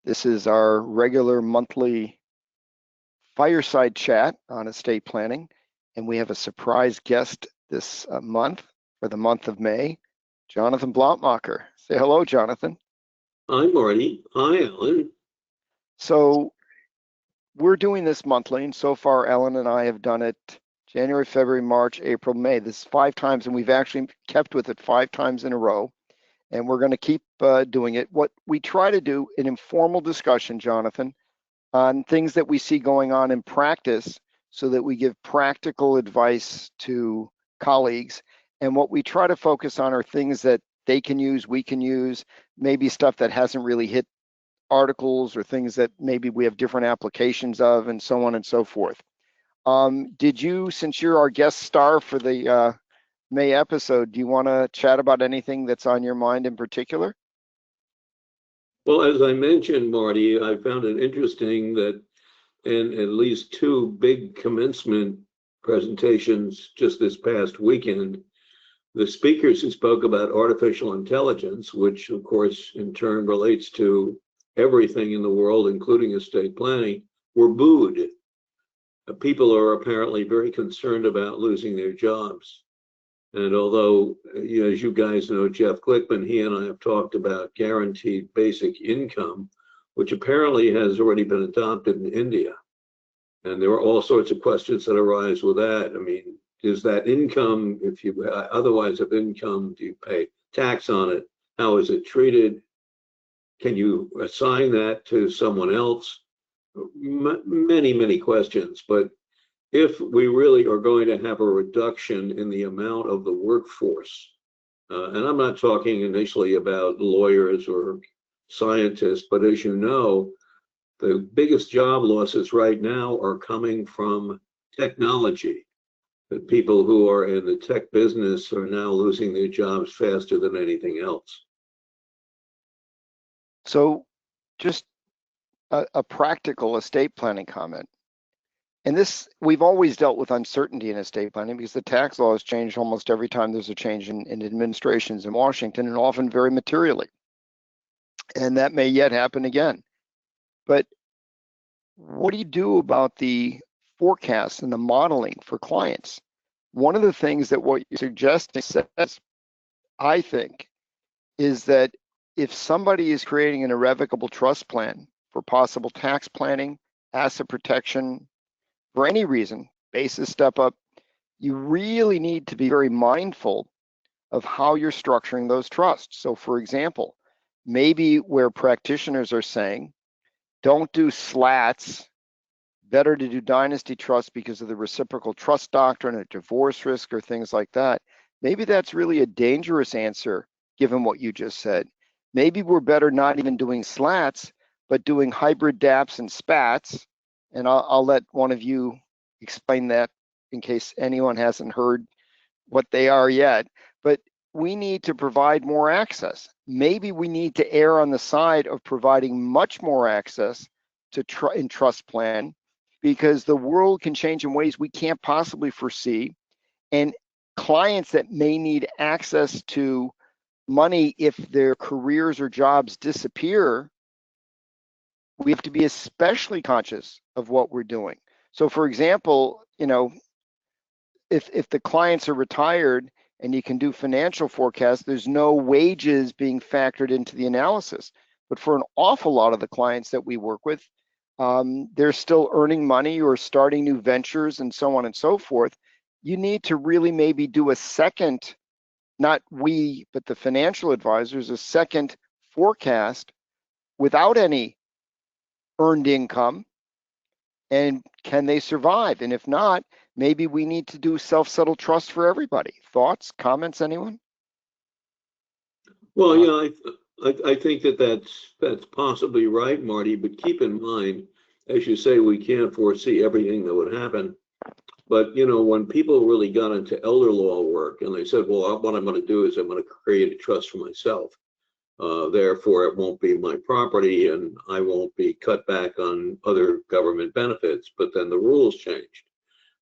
This is our regular monthly fireside chat on estate planning, and we have a surprise guest this month for the month of May, Jonathan Blautmacher. Say hello, Jonathan. Hi, Marty. Hi, Alan. So we're doing this monthly, and so far Ellen and I have done it January, February, March, April, May. This is 5 times, and we've actually kept with it 5 times in a row, and we're going to keep doing it. What we try to do, an informal discussion, Jonathan, on things that we see going on in practice so that we give practical advice to colleagues. And what we try to focus on are things that they can use, we can use, maybe stuff that hasn't really hit articles or things that maybe we have different applications of, and so on and so forth. Did you, since you're our guest star for the May episode, do you want to chat about anything that's on your mind in particular? Well, as I mentioned, Marty, I found it interesting that in at least 2 big commencement presentations just this past weekend, the speakers who spoke about artificial intelligence, which of course in turn relates to everything in the world, including estate planning, were booed. People are apparently very concerned about losing their jobs. And although, as you guys know, Jeff Glickman, he and I have talked about guaranteed basic income, which apparently has already been adopted in India. And there are all sorts of questions that arise with that. I mean, is that income, if you otherwise have income, do you pay tax on it? How is it treated? Can you assign that to someone else? Many, many questions. But if we really are going to have a reduction in the amount of the workforce, and I'm not talking initially about lawyers or scientists, but as you know, the biggest job losses right now are coming from technology. The people who are in the tech business are now losing their jobs faster than anything else. So just a practical estate planning comment. And this, we've always dealt with uncertainty in estate planning because the tax law has changed almost every time there's a change in administrations in Washington, and often very materially. And that may yet happen again. But what do you do about the forecasts and the modeling for clients? One of the things that what you're suggesting says, I think, is that if somebody is creating an irrevocable trust plan for possible tax planning, asset protection, for any reason, basis step up, you really need to be very mindful of how you're structuring those trusts. So for example, maybe where practitioners are saying, don't do slats, better to do dynasty trusts because of the reciprocal trust doctrine or divorce risk or things like that. Maybe that's really a dangerous answer given what you just said. Maybe we're better not even doing slats, but doing hybrid DAPs and SPATs. And I'll let one of you explain that in case anyone hasn't heard what they are yet. But we need to provide more access. Maybe we need to err on the side of providing much more access to in trust plan, because the world can change in ways we can't possibly foresee. And clients that may need access to money if their careers or jobs disappear, we have to be especially conscious of what we're doing. So for example, if the clients are retired and you can do financial forecasts, there's no wages being factored into the analysis. But for an awful lot of the clients that we work with, they're still earning money or starting new ventures and so on and so forth. You need to really maybe do a second, not we, but the financial advisors, a second forecast without any earned income, and can they survive? And if not, maybe we need to do self-settled trust for everybody. Thoughts, comments, anyone? Well, yeah, I think that's possibly right, Marty, but keep in mind, as you say, we can't foresee everything that would happen. But, when people really got into elder law work and they said, well, what I'm going to do is I'm going to create a trust for myself. Therefore, it won't be my property and I won't be cut back on other government benefits. But then the rules changed.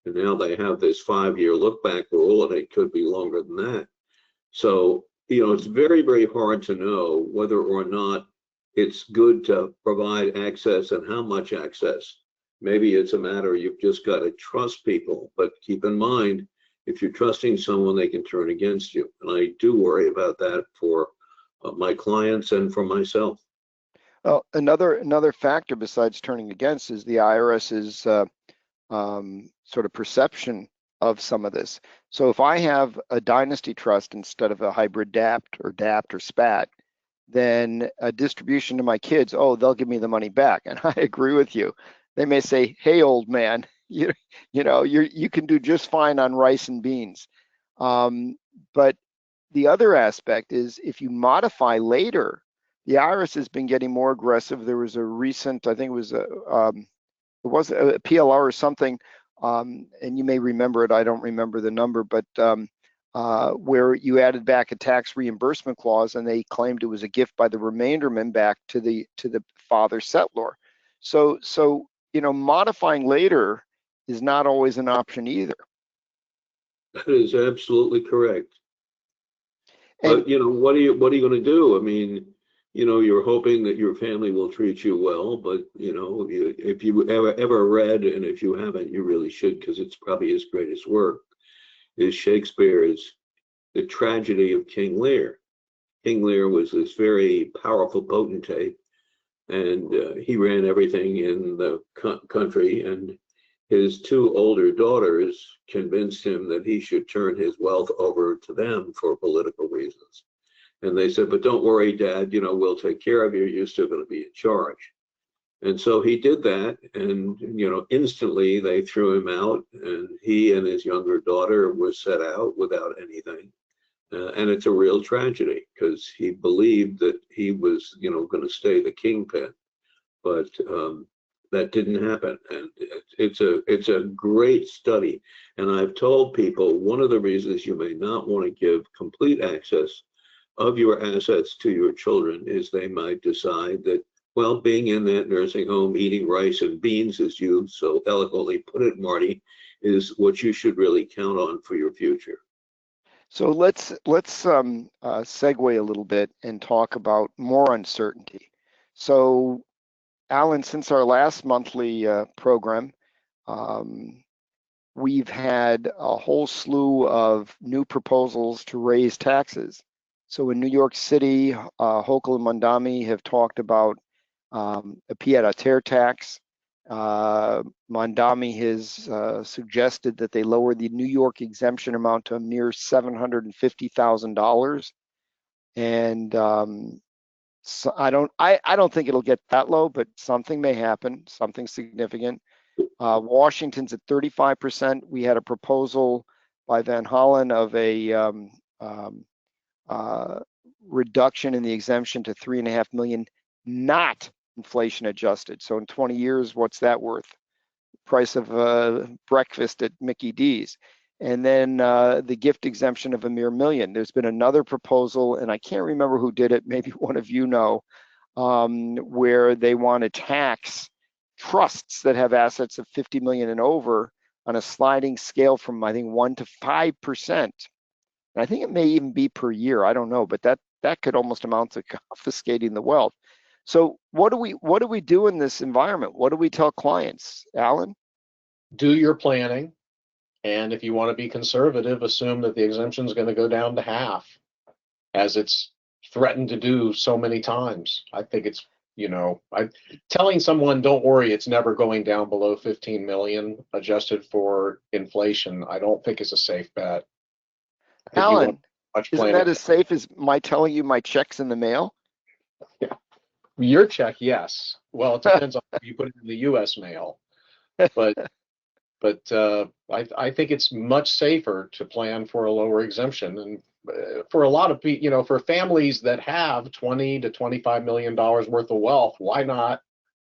And now they have this 5-year look back rule, and it could be longer than that. So, it's very, very hard to know whether or not it's good to provide access and how much access. Maybe it's a matter you've just got to trust people, but keep in mind, if you're trusting someone, they can turn against you. And I do worry about that for my clients and for myself. Well, another factor besides turning against is the IRS's sort of perception of some of this. So if I have a dynasty trust instead of a hybrid DAPT or SPAT, then a distribution to my kids, oh, they'll give me the money back. And I agree with you. They may say, hey, old man, you can do just fine on rice and beans. But the other aspect is if you modify later, the IRS has been getting more aggressive. There was a recent, I think it was a PLR or something, and you may remember it. I don't remember the number, but where you added back a tax reimbursement clause, and they claimed it was a gift by the remainderman back to the father settlor. So modifying later is not always an option either. That is absolutely correct. And, but what are you going to do? I mean, you're hoping that your family will treat you well, but if you ever read, and if you haven't, you really should, because it's probably his greatest work, is Shakespeare's The Tragedy of King Lear. King Lear was this very powerful potentate, and he ran everything in the country, and his two older daughters convinced him that he should turn his wealth over to them for political reasons. And they said, but don't worry, Dad, we'll take care of you. You're still going to be in charge. And so he did that. And, instantly they threw him out, and he and his younger daughter were set out without anything. And it's a real tragedy, because he believed that he was, going to stay the kingpin. But that didn't happen. And it's a great study. And I've told people one of the reasons you may not want to give complete access of your assets to your children is they might decide that, well, being in that nursing home, eating rice and beans, as you so eloquently put it, Marty, is what you should really count on for your future. So let's segue a little bit and talk about more uncertainty. So, Alan, since our last monthly program, we've had a whole slew of new proposals to raise taxes. So in New York City, Hochul and Mondami have talked about a pied-à-terre tax. Mondami has suggested that they lower the New York exemption amount to a mere $750,000. And so I don't think it'll get that low, but something may happen, something significant. Washington's at 35%. We had a proposal by Van Hollen of a reduction in the exemption to $3.5 million, not inflation adjusted. So in 20 years, what's that worth? Price of breakfast at Mickey D's. And then the gift exemption of a mere $1 million. There's been another proposal, and I can't remember who did it, maybe one of you know, where they want to tax trusts that have assets of 50 million and over on a sliding scale from, I think, 1 to 5%. And I think it may even be per year. I don't know, but that could almost amount to confiscating the wealth. So what do we do in this environment? What do we tell clients, Alan? Do your planning, and if you want to be conservative, assume that the exemption is going to go down to half, as it's threatened to do so many times. I think it's, telling someone, don't worry, it's never going down below 15 million adjusted for inflation, I don't think is a safe bet. Alan, isn't that as safe as my telling you my check's in the mail? Yeah. Your check, yes. Well, it depends on if you put it in the U.S. mail, but I think it's much safer to plan for a lower exemption. And for a lot of people, for families that have 20 to 25 million dollars worth of wealth, why not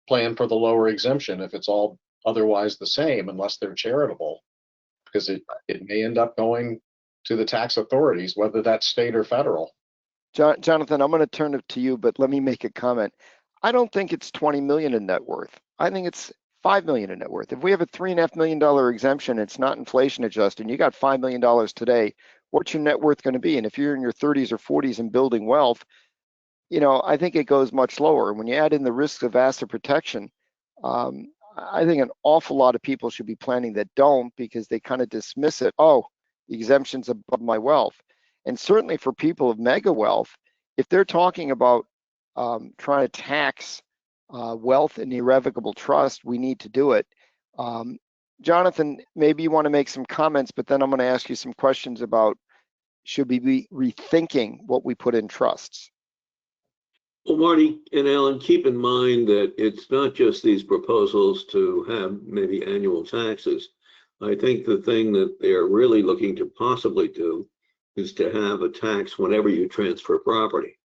plan for the lower exemption if it's all otherwise the same, unless they're charitable, because it may end up going to the tax authorities, whether that's state or federal. Jonathan, I'm going to turn it to you, but let me make a comment. I don't think it's 20 million in net worth. I think it's 5 million in net worth. If we have a $3.5 million exemption, it's not inflation adjusted, and you got $5 million today, what's your net worth going to be? And if you're in your 30s or 40s and building wealth, I think it goes much lower. When you add in the risks of asset protection, I think an awful lot of people should be planning that don't, because they kind of dismiss it. Oh, the exemption's above my wealth. And certainly for people of mega wealth, if they're talking about trying to tax wealth and irrevocable trust, we need to do it. Jonathan, maybe you want to make some comments, but then I'm going to ask you some questions about, should we be rethinking what we put in trusts? Well, Marty and Alan, keep in mind that it's not just these proposals to have maybe annual taxes. I think the thing that they're really looking to possibly do is to have a tax whenever you transfer property.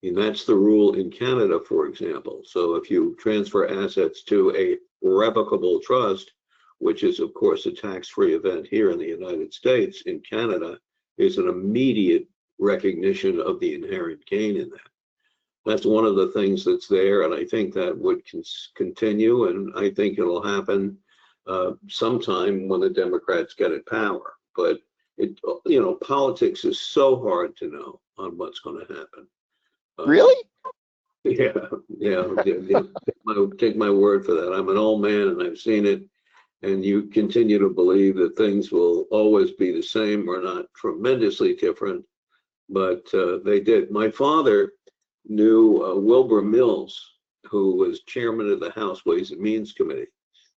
And that's the rule in Canada, for example. So if you transfer assets to a revocable trust, which is of course a tax-free event here in the United States, in Canada is an immediate recognition of the inherent gain in that. That's one of the things that's there, and I think that would continue, and I think it'll happen sometime when the Democrats get in power. But politics is so hard to know on what's going to happen. Really? Yeah. Take my word for that. I'm an old man and I've seen it, and you continue to believe that things will always be the same or not tremendously different, but they did. My father knew Wilbur Mills, who was chairman of the House Ways and Means Committee.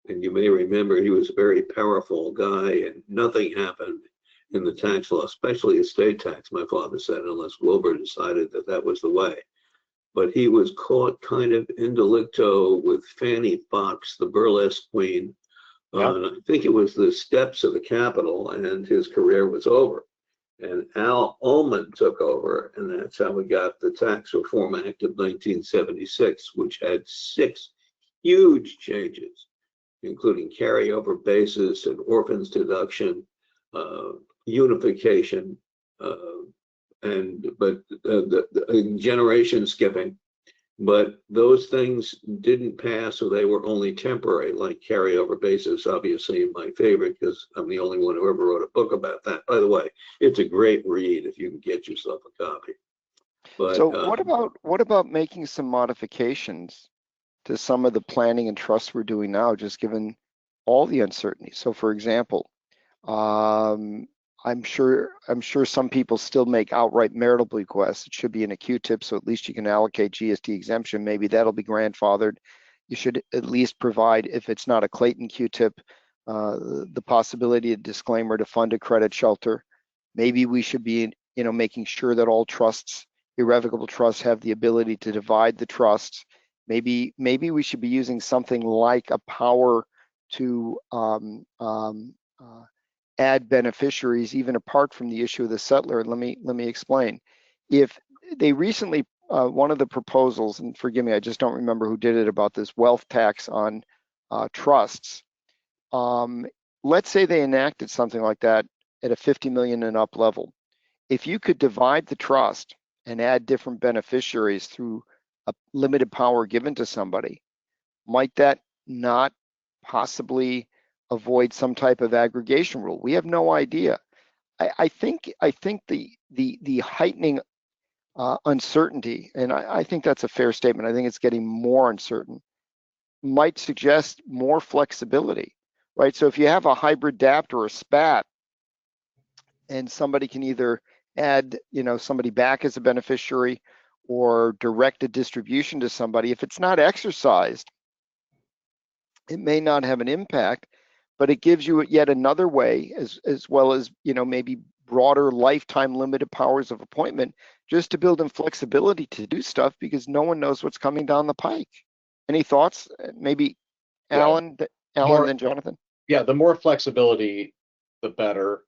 And you may remember he was a very powerful guy, and nothing happened in the tax law, especially estate tax, my father said, unless Wilbur decided that that was the way. But he was caught kind of in delicto with Fanny Fox, the burlesque queen. And I think it was the steps of the Capitol, and his career was over. And Al Ullman took over, and that's how we got the Tax Reform Act of 1976, which had 6 huge changes, including carryover basis and orphans deduction, unification, but the generation skipping. But those things didn't pass, or they were only temporary, like carryover basis, obviously my favorite, because I'm the only one who ever wrote a book about that. By the way, it's a great read if you can get yourself a copy. But, so what about making some modifications to some of the planning and trusts we're doing now, just given all the uncertainty? So for example, I'm sure some people still make outright marital bequests. It should be in a Q-tip, so at least you can allocate GST exemption. Maybe that'll be grandfathered. You should at least provide, if it's not a Clayton Q-tip, the possibility of disclaimer to fund a credit shelter. Maybe we should be, making sure that all trusts, irrevocable trusts, have the ability to divide the trusts. Maybe we should be using something like a power to add beneficiaries, even apart from the issue of the settler. Let me explain. If they recently, one of the proposals, and forgive me, I just don't remember who did it, about this wealth tax on trusts. Let's say they enacted something like that at a 50 million and up level. If you could divide the trust and add different beneficiaries through a limited power given to somebody, might that not possibly avoid some type of aggregation rule? We have no idea. I think the heightening uncertainty, and I think that's a fair statement. I think it's getting more uncertain, might suggest more flexibility, right? So if you have a hybrid DAPT or a SPAT, and somebody can either add, somebody back as a beneficiary or direct a distribution to somebody, if it's not exercised, it may not have an impact, but it gives you yet another way, as well as, maybe broader lifetime limited powers of appointment, just to build in flexibility to do stuff, because no one knows what's coming down the pike. Any thoughts? Maybe Alan, then Jonathan? Yeah, the more flexibility, the better.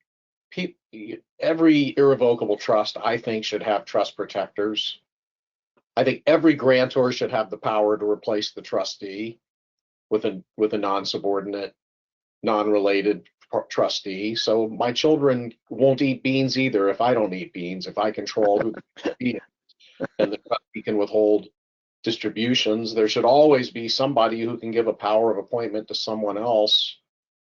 Every irrevocable trust, I think, should have trust protectors. I think every grantor should have the power to replace the trustee with a non-subordinate, non-related trustee. So my children won't eat beans either if I don't eat beans, if I control who can eat it, and the trustee can withhold distributions. There should always be somebody who can give a power of appointment to someone else.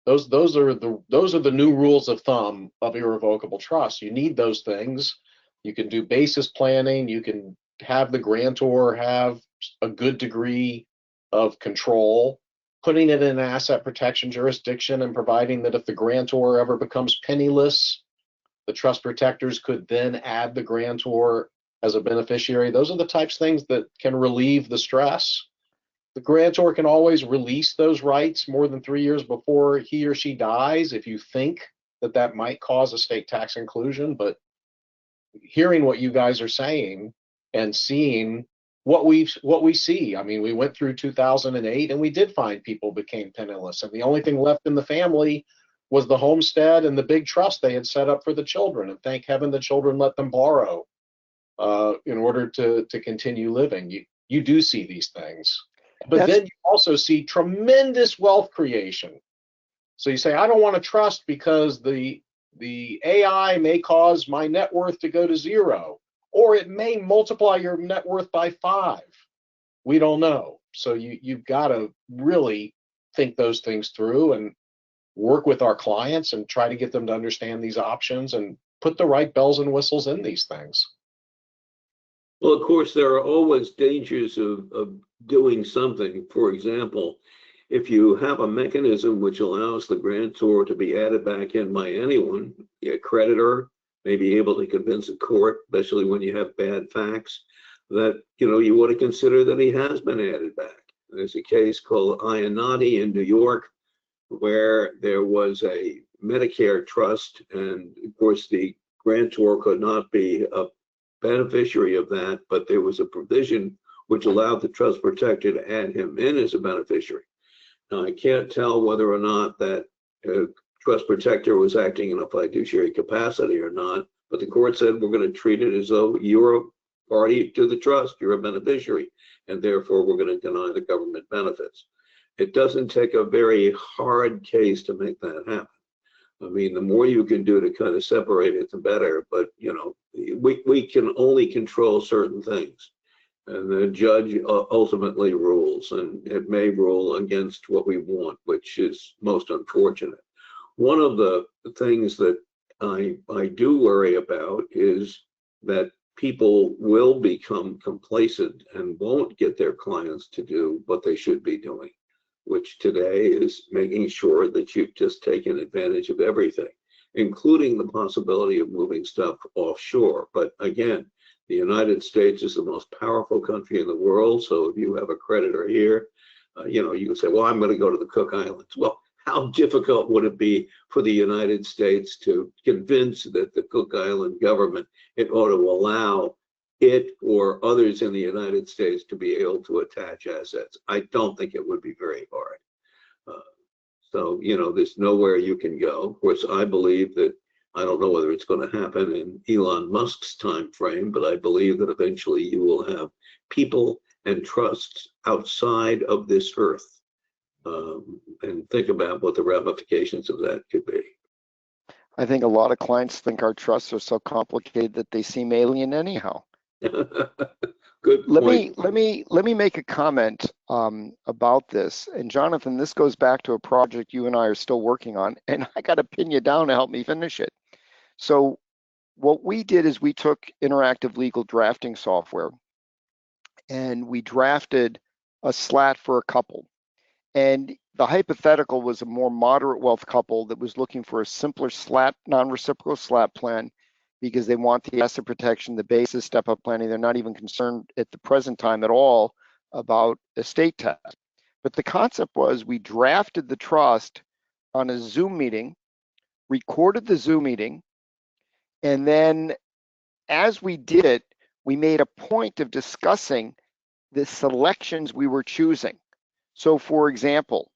Those are the new rules of thumb of irrevocable trust. You need those things. You can do basis planning. You can have the grantor have a good degree of control, putting it in an asset protection jurisdiction and providing that if the grantor ever becomes penniless, the trust protectors could then add the grantor as a beneficiary. Those are the types of things that can relieve the stress. The grantor can always release those rights more than 3 years before he or she dies if you think that that might cause estate tax inclusion. But hearing what you guys are saying and seeing what we see, I mean, we went through 2008 and we did find people became penniless, and the only thing left in the family was the homestead and the big trust they had set up for the children. And thank heaven the children let them borrow in order to continue living. You do see these things, but then you also see tremendous wealth creation. So you say, I don't want to trust because the AI may cause my net worth to go to 0, or it may multiply your net worth by 5. We don't know. So you've got to really think those things through and work with our clients and try to get them to understand these options and put the right bells and whistles in these things. Well, of course, there are always dangers of doing something. For example, if you have a mechanism which allows the grantor to be added back in by anyone, a creditor may be able to convince a court, especially when you have bad facts, that you want to consider that he has been added back. There's a case called Iannotti in New York, where there was a Medicare trust, and of course the grantor could not be a beneficiary of that, but there was a provision which allowed the trust protector to add him in as a beneficiary. Now, I can't tell whether or not that trust protector was acting in a fiduciary capacity or not, but the court said we're going to treat it as though you're a party to the trust, you're a beneficiary, and therefore we're going to deny the government benefits. It doesn't take a very hard case to make that happen. I mean, the more you can do to kind of separate it, the better. But, we can only control certain things. And the judge ultimately rules, and it may rule against what we want, which is most unfortunate. One of the things that I do worry about is that people will become complacent and won't get their clients to do what they should be doing, which today is making sure that you've just taken advantage of everything, including the possibility of moving stuff offshore. But again, the United States is the most powerful country in the world. So if you have a creditor here, you can say, well, I'm going to go to the Cook Islands. Well, how difficult would it be for the United States to convince that the Cook Island government, it ought to allow it or others in the United States to be able to attach assets? I don't think it would be very hard. So, there's nowhere you can go. Of course, I believe that, I don't know whether it's going to happen in Elon Musk's time frame, but I believe that eventually you will have people and trusts outside of this earth. And think about what the ramifications of that could be. I think a lot of clients think our trusts are so complicated that they seem alien anyhow. Good point. Let me make a comment about this. And Jonathan, this goes back to a project you and I are still working on, and I got to pin you down to help me finish it. So what we did is we took interactive legal drafting software and we drafted a slat for a couple. And the hypothetical was a more moderate wealth couple that was looking for a simpler slat, non-reciprocal slat plan because they want the asset protection, the basis, step-up planning. They're not even concerned at the present time at all about estate tax. But the concept was we drafted the trust on a Zoom meeting, recorded the Zoom meeting, and then as we did it, we made a point of discussing the selections we were choosing. So for example,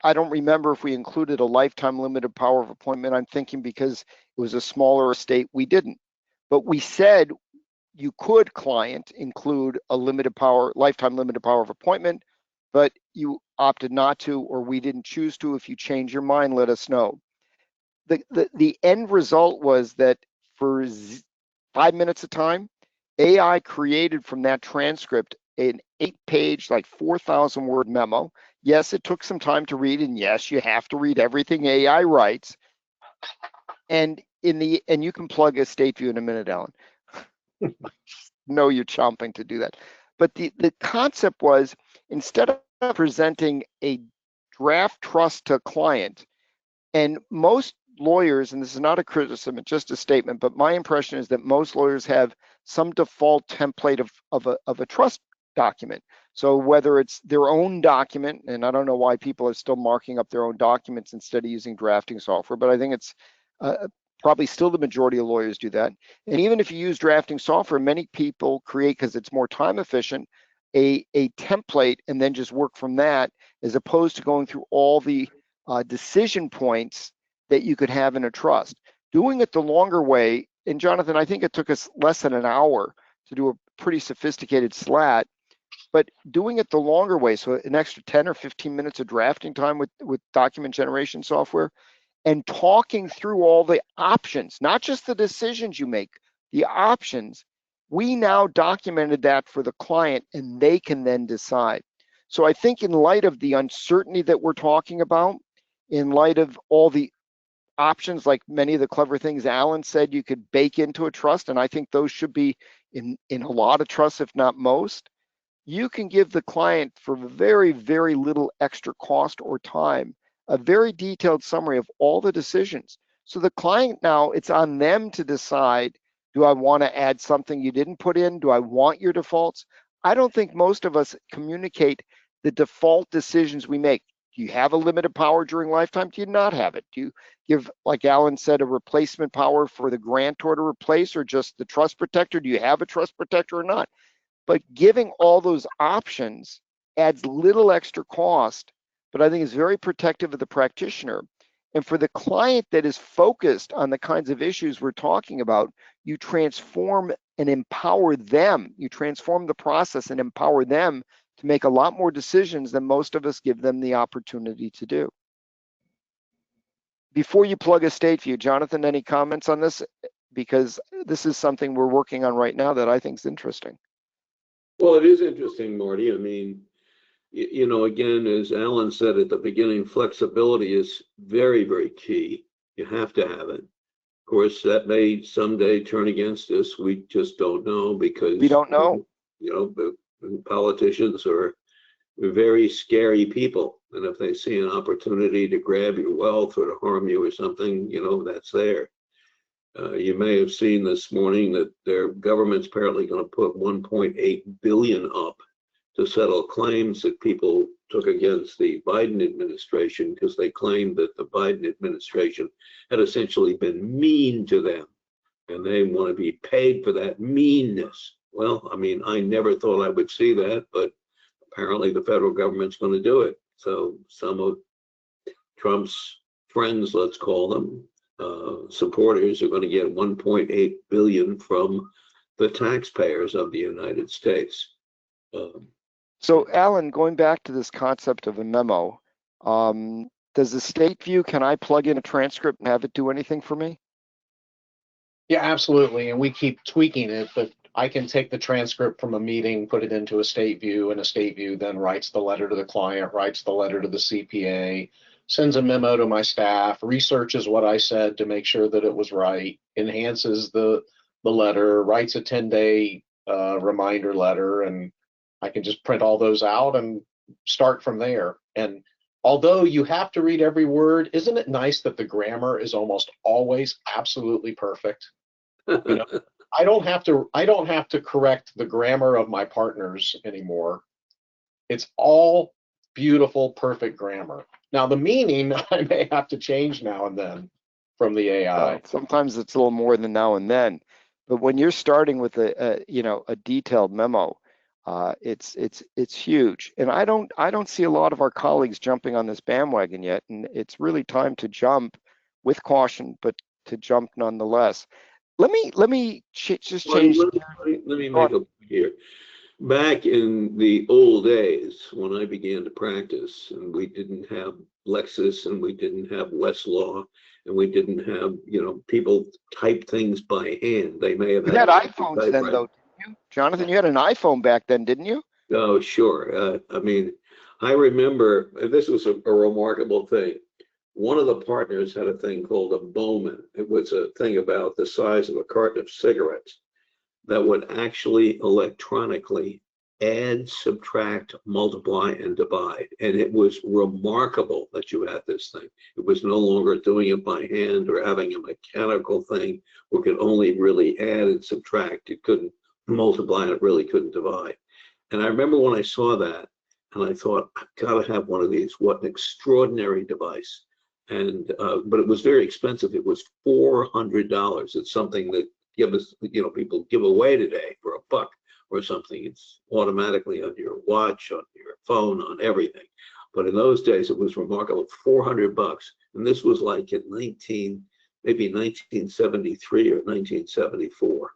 I don't remember if we included a lifetime limited power of appointment. I'm thinking because it was a smaller estate, we didn't. But we said you could, client, include a lifetime limited power of appointment, but you opted not to, or we didn't choose to. If you change your mind, let us know. The end result was that for 5 minutes of time, AI created from that transcript an 8-page, like 4,000 word memo. Yes, it took some time to read, and yes, you have to read everything AI writes. And you can plug Estate View in a minute, Alan. know you're chomping to do that. But the concept was, instead of presenting a draft trust to a client, and most lawyers, and this is not a criticism, it's just a statement, but my impression is that most lawyers have some default template of a trust document. So whether it's their own document, and I don't know why people are still marking up their own documents instead of using drafting software, but I think it's probably still the majority of lawyers do that. And even if you use drafting software, many people create, because it's more time efficient, a template and then just work from that, as opposed to going through all the decision points that you could have in a trust. Doing it the longer way, and Jonathan, I think it took us less than an hour to do a pretty sophisticated slat, but doing it the longer way, so an extra 10 or 15 minutes of drafting time with document generation software, and talking through all the options, not just the decisions you make, the options. We now documented that for the client, and they can then decide. So I think in light of the uncertainty that we're talking about, in light of all the options, like many of the clever things Alan said you could bake into a trust, and I think those should be in a lot of trusts, if not most, you can give the client, for very, very little extra cost or time, a very detailed summary of all the decisions. So the client now, it's on them to decide, do I want to add something you didn't put in? Do I want your defaults? I don't think most of us communicate the default decisions we make. Do you have a limited power during lifetime? Do you not have it? Do you give, like Alan said, a replacement power for the grantor to replace, or just the trust protector? Do you have a trust protector or not? But giving all those options adds little extra cost, but I think is very protective of the practitioner. And for the client that is focused on the kinds of issues we're talking about, you transform and empower them. You transform the process and empower them to make a lot more decisions than most of us give them the opportunity to do. Before you plug Estate View, Jonathan, any comments on this? Because this is something we're working on right now that I think is interesting. Well, it is interesting, Marty. I mean, you know, again, as Alan said at the beginning, flexibility is very, very key. You have to have it. Of course, that may someday turn against us. We just don't know, because We don't know. You know, politicians are very scary people, and if they see an opportunity to grab your wealth or to harm you or something, you know, that's there. You may have seen this morning that their government's apparently going to put 1.8 billion up to settle claims that people took against the Biden administration, because they claimed that the Biden administration had essentially been mean to them, and they want to be paid for that meanness. Well, I mean, I never thought I would see that, but apparently the federal government's going to do it. So some of Trump's friends, let's call them, supporters, are going to get 1.8 billion from the taxpayers of the United States. So Alan, going back to this concept of a memo, does Estate View, can I plug in a transcript and have it do anything for me? Yeah, absolutely. And we keep tweaking it, but I can take the transcript from a meeting, put it into Estate View, and Estate View then writes the letter to the client, writes the letter to the CPA, sends a memo to my staff, researches what I said to make sure that it was right, enhances the letter, writes a 10-day reminder letter, and I can just print all those out and start from there. And although you have to read every word, isn't it nice that the grammar is almost always absolutely perfect? You know, I don't have to correct the grammar of my partners anymore. It's all beautiful, perfect grammar. Now the meaning I may have to change now and then from the AI. Sometimes it's a little more than now and then, but when you're starting with a detailed memo, it's huge. And I don't see a lot of our colleagues jumping on this bandwagon yet, and it's really time to jump with caution, but to jump nonetheless. Let me just change. Let me make a point here. Back in the old days, when I began to practice, and we didn't have Lexis, and we didn't have Westlaw, and we didn't have, you know, people type things by hand. They may have You had iPhones then, though, didn't you? Jonathan, you had an iPhone back then, didn't you? Oh, sure. I mean, I remember, this was a remarkable thing. One of the partners had a thing called a Bowman. It was a thing about the size of a carton of cigarettes. that would actually electronically add, subtract, multiply, and divide. And it was remarkable that you had this thing. It was no longer doing it by hand or having a mechanical thing where it could only really add and subtract. It couldn't multiply and it really couldn't divide. And I remember when I saw that, and I thought, I've got to have one of these. What an extraordinary device. And but it was very expensive. It was $400. It's something that people give away today for $1 or something. It's automatically on your watch, on your phone, on everything. But in those days, it was remarkable. $400, and this was like in maybe 1973 or 1974.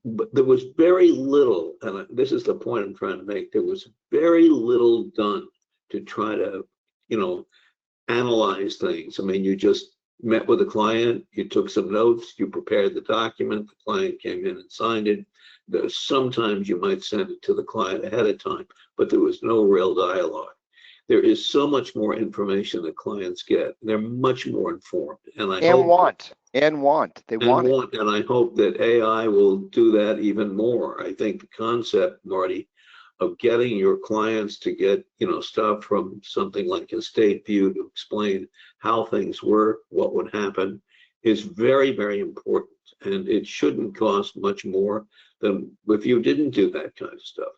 But there was very little, and this is the point I'm trying to make. There was very little done to try to, analyze things. I mean, you just met with a client, you took some notes, you prepared the document, the client came in and signed it. Sometimes you might send it to the client ahead of time, but there was no real dialogue. There is so much more information that clients get. They're much more informed, and I want. And I hope that AI will do that even more. I think the concept, Marty, of getting your clients to get stuff from something like Estate View to explain how things work, what would happen, is very, very important. And it shouldn't cost much more than if you didn't do that kind of stuff.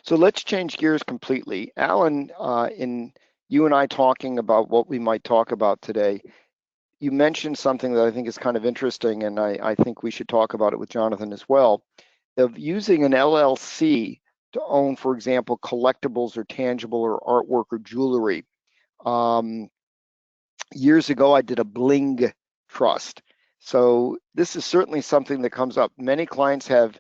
So let's change gears completely. Alan, in you and I talking about what we might talk about today, you mentioned something that I think is kind of interesting, and I think we should talk about it with Jonathan as well, of using an LLC to own, for example, collectibles or tangible or artwork or jewelry. Years ago, I did a bling trust. So this is certainly something that comes up. Many clients have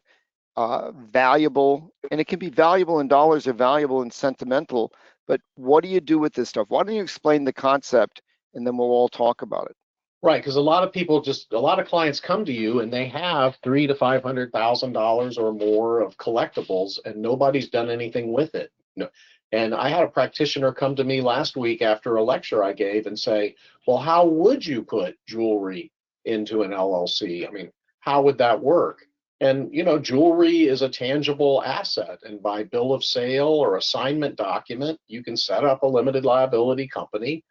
valuable, and it can be valuable in dollars or valuable in sentimental, but what do you do with this stuff? Why don't you explain the concept, and then we'll all talk about it. Right, because a lot of clients come to you and they have $300,000 to $500,000 or more of collectibles, and nobody's done anything with it. No. And I had a practitioner come to me last week after a lecture I gave and say, well, how would you put jewelry into an LLC? I mean, how would that work? And, jewelry is a tangible asset, and by bill of sale or assignment document, you can set up a limited liability company,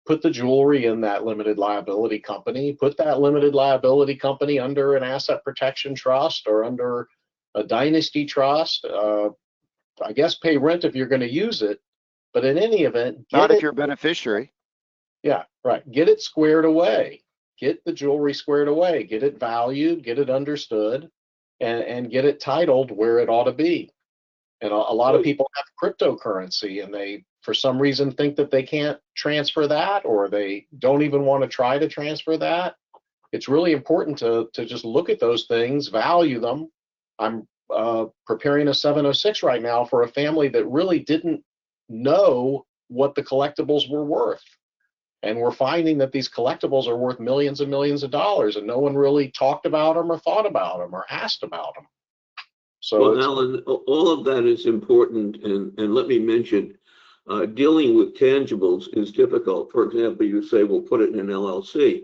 put the jewelry in that limited liability company, put that limited liability company under an asset protection trust or under a dynasty trust. I guess pay rent if you're going to use it, but in any event, not if you're a beneficiary. Yeah, right. Get it squared away. Get the jewelry squared away. Get it valued. Get it understood, and get it titled where it ought to be. And a lot of people have cryptocurrency, and they, for some reason, think that they can't transfer that, or they don't even want to try to transfer that. It's really important to just look at those things, value them. I'm preparing a 706 right now for a family that really didn't know what the collectibles were worth. And we're finding that these collectibles are worth millions and millions of dollars, and no one really talked about them or thought about them or asked about them. So, well, Alan, all of that is important, and let me mention, dealing with tangibles is difficult. For example, you say, we'll put it in an LLC.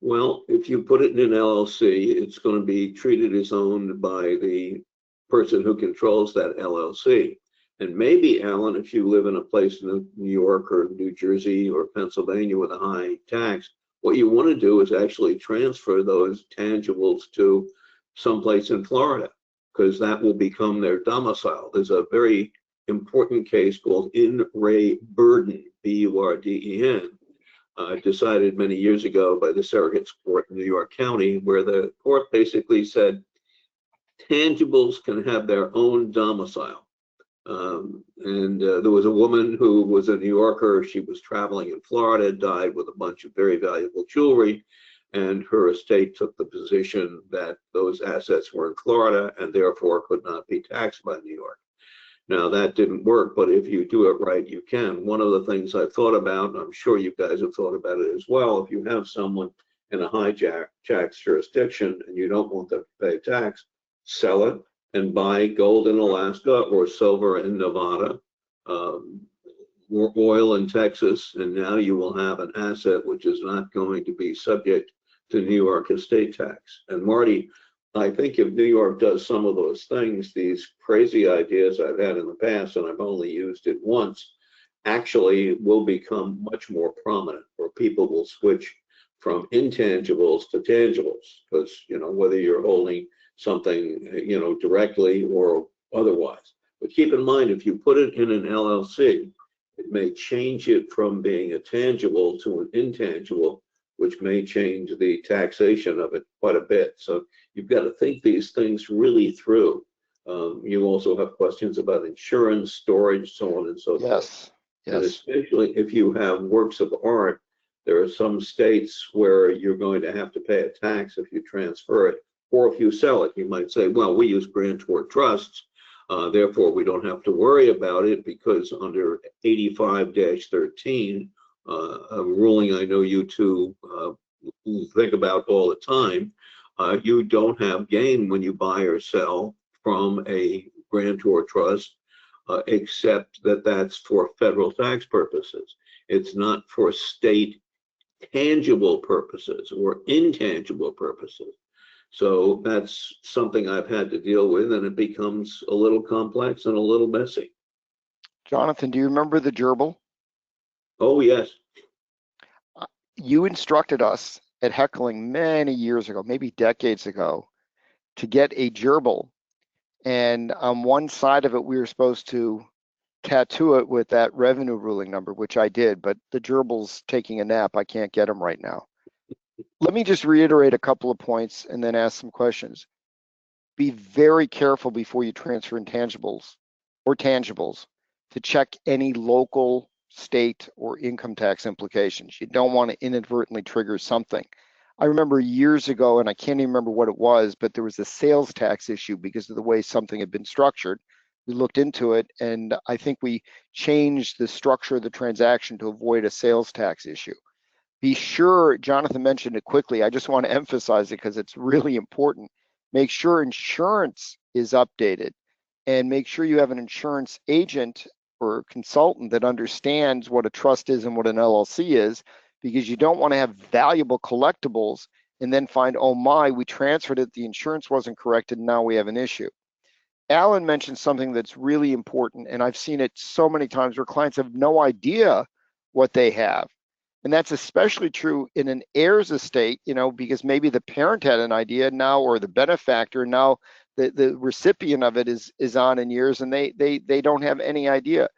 Well, if you put it in an LLC, it's going to be treated as owned by the person who controls that LLC. And maybe, Alan, if you live in a place in New York or New Jersey or Pennsylvania with a high tax, what you want to do is actually transfer those tangibles to someplace in Florida, because that will become their domicile. There's a very important case called In Re Burden, B-U-R-D-E-N, decided many years ago by the Surrogates Court in New York County, where the court basically said tangibles can have their own domicile. There was a woman who was a New Yorker. She was traveling in Florida, died with a bunch of very valuable jewelry, and her estate took the position that those assets were in Florida and therefore could not be taxed by New York. Now, that didn't work, but if you do it right, you can. One of the things I've thought about, and I'm sure you guys have thought about it as well, if you have someone in a high tax jurisdiction and you don't want them to pay tax, sell it and buy gold in Alaska or silver in Nevada, or oil in Texas, and now you will have an asset which is not going to be subject to New York estate tax. And Marty, I think if New York does some of those things, these crazy ideas I've had in the past, and I've only used it once, actually will become much more prominent, or people will switch from intangibles to tangibles, because, you know, whether you're holding something, you know, directly or otherwise. But keep in mind, if you put it in an LLC, it may change it from being a tangible to an intangible, which may change the taxation of it quite a bit. So you've got to think these things really through. You also have questions about insurance, storage, so on and so forth. Yes. And especially if you have works of art, there are some states where you're going to have to pay a tax if you transfer it, or if you sell it. You might say, well, we use grantor trusts, therefore we don't have to worry about it, because under 85-13, a ruling I know you two think about all the time, you don't have gain when you buy or sell from a grantor trust, except that that's for federal tax purposes. It's not for state tangible purposes or intangible purposes. So that's something I've had to deal with, and it becomes a little complex and a little messy. Jonathan, do you remember the gerbil? Oh, yes. You instructed us at Heckling many years ago, maybe decades ago, to get a gerbil. And on one side of it, we were supposed to tattoo it with that revenue ruling number, which I did, but the gerbil's taking a nap. I can't get him right now. Let me just reiterate a couple of points and then ask some questions. Be very careful before you transfer intangibles or tangibles to check any local, state, or income tax implications. You don't want to inadvertently trigger something. I remember years ago, and I can't even remember what it was, but there was a sales tax issue because of the way something had been structured. We looked into it, and I think we changed the structure of the transaction to avoid a sales tax issue. Be sure, Jonathan mentioned it quickly, I just want to emphasize it because it's really important. Make sure insurance is updated, and make sure you have an insurance agent or consultant that understands what a trust is and what an LLC is, because you don't want to have valuable collectibles and then find, oh my, we transferred it, the insurance wasn't corrected, and now we have an issue. Alan mentioned something that's really important, and I've seen it so many times where clients have no idea what they have. And that's especially true in an heirs estate, you know, because maybe the parent had an idea now, or the benefactor, now the recipient of it is on in years, and they don't have any idea.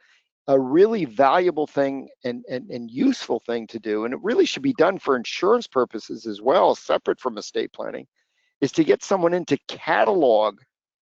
A really valuable thing and useful thing to do, and it really should be done for insurance purposes as well, separate from estate planning, is to get someone in to catalog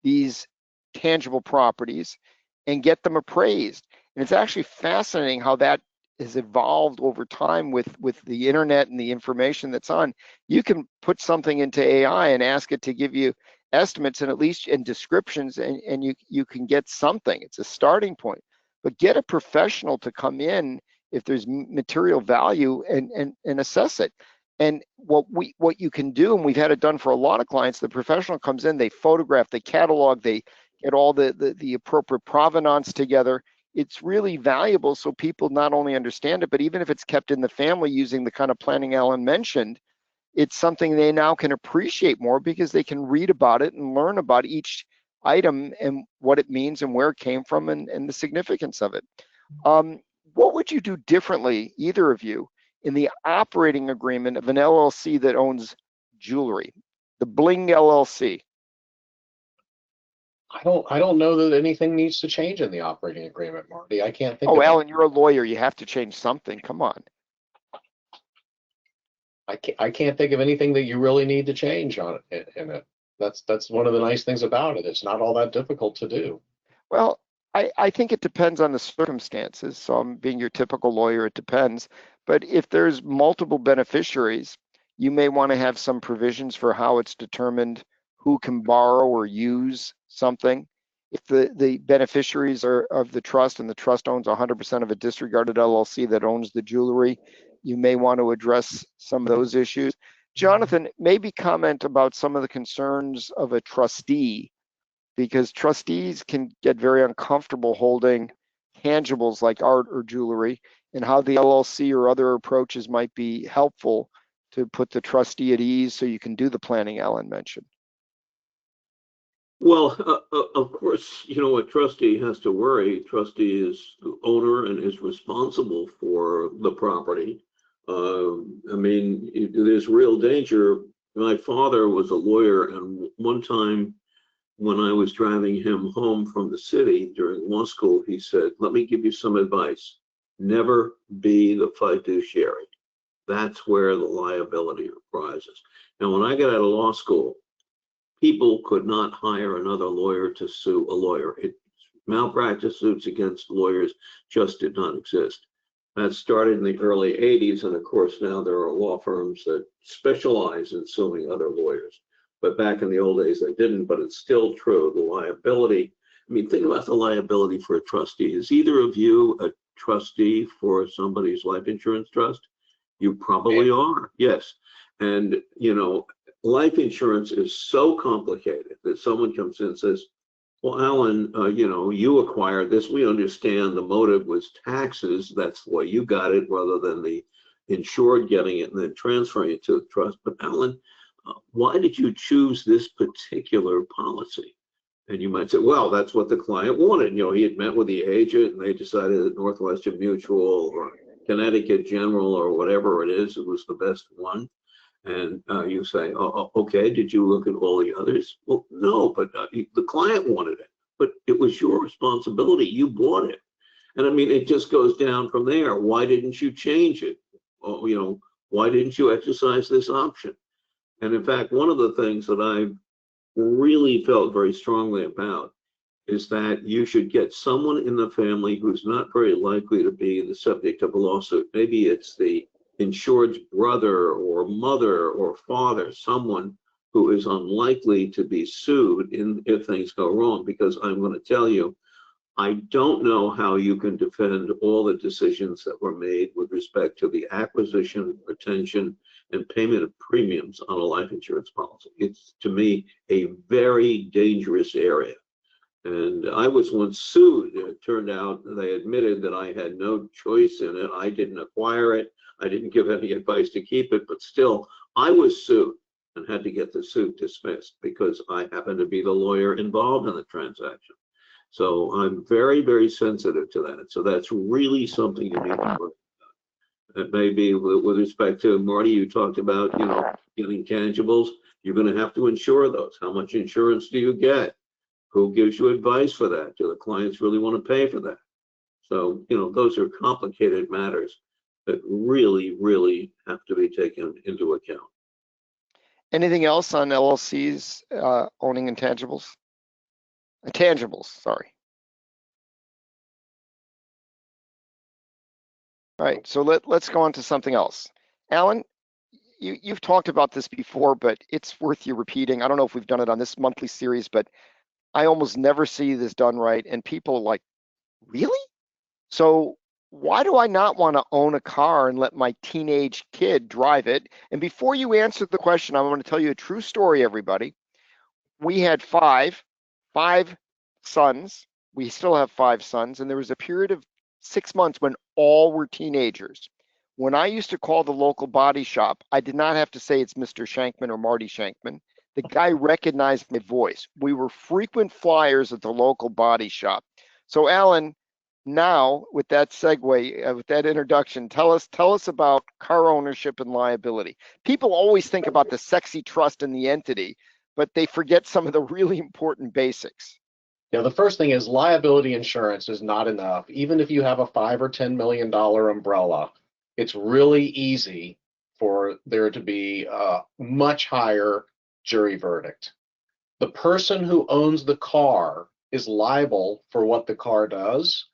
these tangible properties and get them appraised. And it's actually fascinating how that has evolved over time with the internet and the information that's on. You can put something into AI and ask it to give you estimates and at least in descriptions, and you can get something. It's a starting point. But get a professional to come in if there's material value and assess it. And what you can do, and we've had it done for a lot of clients, the professional comes in, they photograph, they catalog, they get all the appropriate provenance together. It's really valuable, so people not only understand it, but even if it's kept in the family using the kind of planning Alan mentioned, it's something they now can appreciate more because they can read about it and learn about each item and what it means and where it came from and the significance of it. What would you do differently, either of you, in the operating agreement of an LLC that owns jewelry, the Bling LLC? I don't know that anything needs to change in the operating agreement, Marty. I can't think Oh, of Alan, you're a lawyer. You have to change something. Come on. I can't think of anything that you really need to change on it in it. That's one of the nice things about it. It's not all that difficult to do. Well, I think it depends on the circumstances. So I'm being your typical lawyer, it depends. But if there's multiple beneficiaries, you may want to have some provisions for how it's determined who can borrow or use something. If the beneficiaries are of the trust and the trust owns 100% of a disregarded LLC that owns the jewelry, you may want to address some of those issues. Jonathan, maybe comment about some of the concerns of a trustee, because trustees can get very uncomfortable holding tangibles like art or jewelry, and how the LLC or other approaches might be helpful to put the trustee at ease so you can do the planning Alan mentioned. Well, of course, you know, a trustee has to worry. Trustee is the owner and is responsible for the property. I mean, there's real danger. My father was a lawyer, and one time when I was driving him home from the city during law school, he said, "Let me give you some advice. Never be the fiduciary. That's where the liability arises." And when I got out of law school, people could not hire another lawyer to sue a lawyer. Malpractice suits against lawyers just did not exist. That started in the early 80s, and of course now there are law firms that specialize in suing other lawyers. But back in the old days they didn't, but it's still true. The liability, I mean, think about the liability for a trustee. Is either of you a trustee for somebody's life insurance trust? You probably are, yes. And, you know, life insurance is so complicated that someone comes in and says, "Well, Alan, you know, you acquired this. We understand the motive was taxes. That's why you got it rather than the insured getting it and then transferring it to the trust. But Alan, why did you choose this particular policy?" And you might say, "Well, that's what the client wanted. You know, he had met with the agent and they decided that Northwestern Mutual or Connecticut General or whatever it is, it was the best one." And you say, "Oh, okay, did you look at all the others?" Well, no, but the client wanted it, but it was your responsibility. You bought it. And I mean, it just goes down from there. Why didn't you change it? Oh, you know, why didn't you exercise this option? And in fact, one of the things that I really felt very strongly about is that you should get someone in the family who's not very likely to be the subject of a lawsuit. Maybe it's the insured's brother or mother or father, someone who is unlikely to be sued if things go wrong. Because I'm going to tell you, I don't know how you can defend all the decisions that were made with respect to the acquisition, retention, and payment of premiums on a life insurance policy. It's, to me, a very dangerous area. And I was once sued. It turned out they admitted that I had no choice in it. I didn't acquire it. I didn't give any advice to keep it, but still, I was sued and had to get the suit dismissed because I happened to be the lawyer involved in the transaction. So I'm very, very sensitive to that. So that's really something you need to work. It may be with respect to Marty, you talked about, you know, getting tangibles. You're going to have to insure those. How much insurance do you get? Who gives you advice for that? Do the clients really want to pay for that? So, you know, those are complicated matters that really, really have to be taken into account. Anything else on LLCs owning intangibles? Tangibles, sorry. All right, so let's go on to something else. Alan, you've talked about this before, but it's worth you repeating. I don't know if we've done it on this monthly series, but I almost never see this done right. And people are like, really? So why do I not want to own a car and let my teenage kid drive it? And before you answer the question, I want to tell you a true story, everybody. We had five sons. We still have 5 sons. And there was a period of 6 months when all were teenagers. When I used to call the local body shop, I did not have to say it's Mr. Shenkman or Marty Shenkman. The guy recognized my voice. We were frequent flyers at the local body shop. So Alan, now with that segue, with that introduction, tell us about car ownership and liability. People always think about the sexy trust in the entity, but they forget some of the really important basics. Yeah, the first thing is liability insurance is not enough. Even if you have a $5 or $10 million umbrella, it's really easy for there to be a much higher jury verdict. The person who owns the car is liable for what the car does,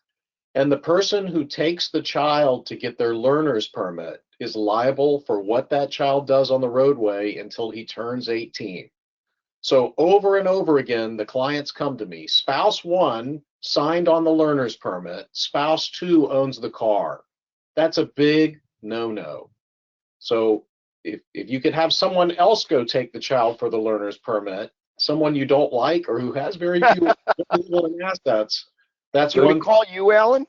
and the person who takes the child to get their learner's permit is liable for what that child does on the roadway until he turns 18. So over and over again, the clients come to me. Spouse 1 signed on the learner's permit. Spouse 2 owns the car. That's a big no-no. So if you could have someone else go take the child for the learner's permit, someone you don't like or who has very few assets, that's Can we one. call you, Alan?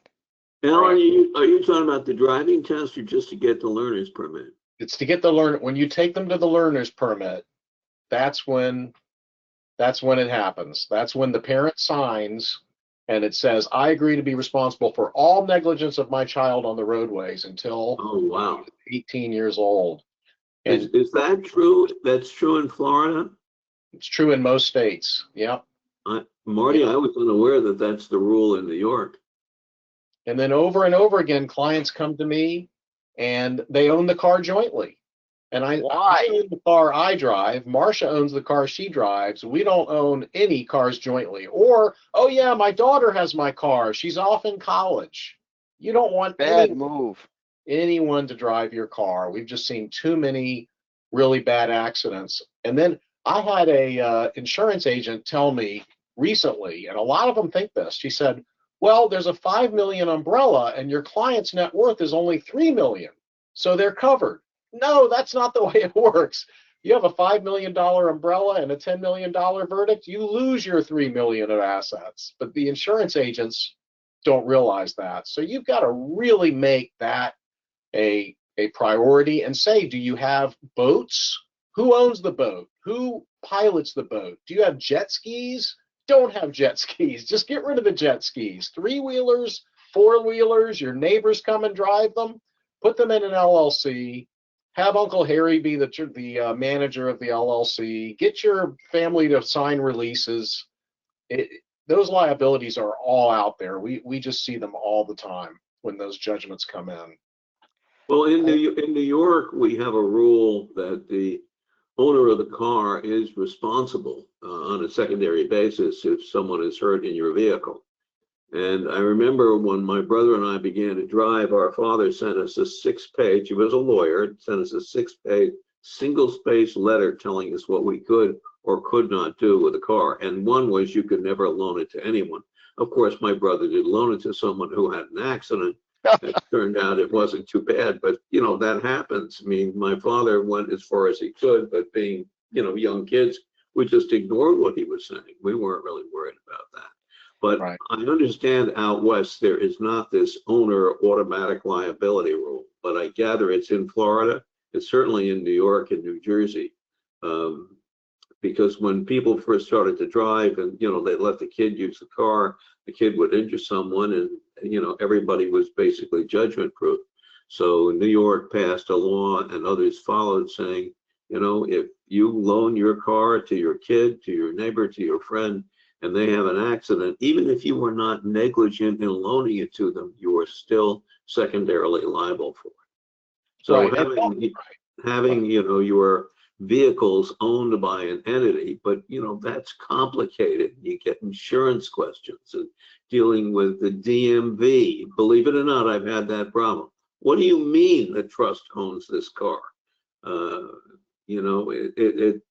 Alan, are you talking about the driving test or just to get the learner's permit? It's to get the learner. When you take them to the learner's permit, that's when That's when it happens. That's when the parent signs and it says, I agree to be responsible for all negligence of my child on the roadways until Oh, wow. 18 years old. And Is that true? That's true in Florida? it's true in most states. Yep. Marty, Yeah. I was unaware that that's the rule in New York. And then over and over again, clients come to me and they own the car jointly. And I own the car I drive. Marcia owns the car she drives. We don't own any cars jointly. Or, oh yeah, my daughter has my car. She's off in college. You don't want Bad move. anyone to drive your car. We've just seen too many really bad accidents. And then I had a insurance agent tell me recently, and a lot of them think this. She said, well, there's a 5 million umbrella and your client's net worth is only 3 million. So they're covered. No, that's not the way it works. You have a $5 million umbrella and a $10 million verdict, you lose your 3 million of assets. But the insurance agents don't realize that. So you've got to really make that a priority and say, do you have boats? Who owns the boat? Who pilots the boat? Do you have jet skis? Don't have jet skis. Just get rid of the jet skis. 3-wheelers, 4-wheelers, your neighbors come and drive them. Put them in an LLC. Have Uncle Harry be the manager of the LLC. Get your family to sign releases. Those liabilities are all out there. We just see them all the time when those judgments come in. Well, in New York, we have a rule that the owner of the car is responsible on a secondary basis if someone is hurt in your vehicle. And I remember when my brother and I began to drive, our father sent us a 6-page, he was a lawyer, sent us a 6-page, single-space letter telling us what we could or could not do with the car. And one was you could never loan it to anyone. Of course, my brother did loan it to someone who had an accident. It turned out it wasn't too bad, but you know, that happens. I mean, my father went as far as he could, but being, you know, young kids, we just ignored what he was saying. We weren't really worried about that. But right. I understand out west there is not this owner automatic liability rule, but I gather it's in Florida. It's certainly in New York and New Jersey. Because when people first started to drive and, you know, they let the kid use the car, the kid would injure someone and, you know, everybody was basically judgment proof. So New York passed a law and others followed saying, you know, if you loan your car to your kid, to your neighbor, to your friend, and they have an accident, even if you were not negligent in loaning it to them, you are still secondarily liable for it. So right. having, you know, your vehicles owned by an entity, but you know, that's complicated. You get insurance questions and dealing with the DMV. Believe it or not, I've had that problem. What do you mean the trust owns this car? You know, it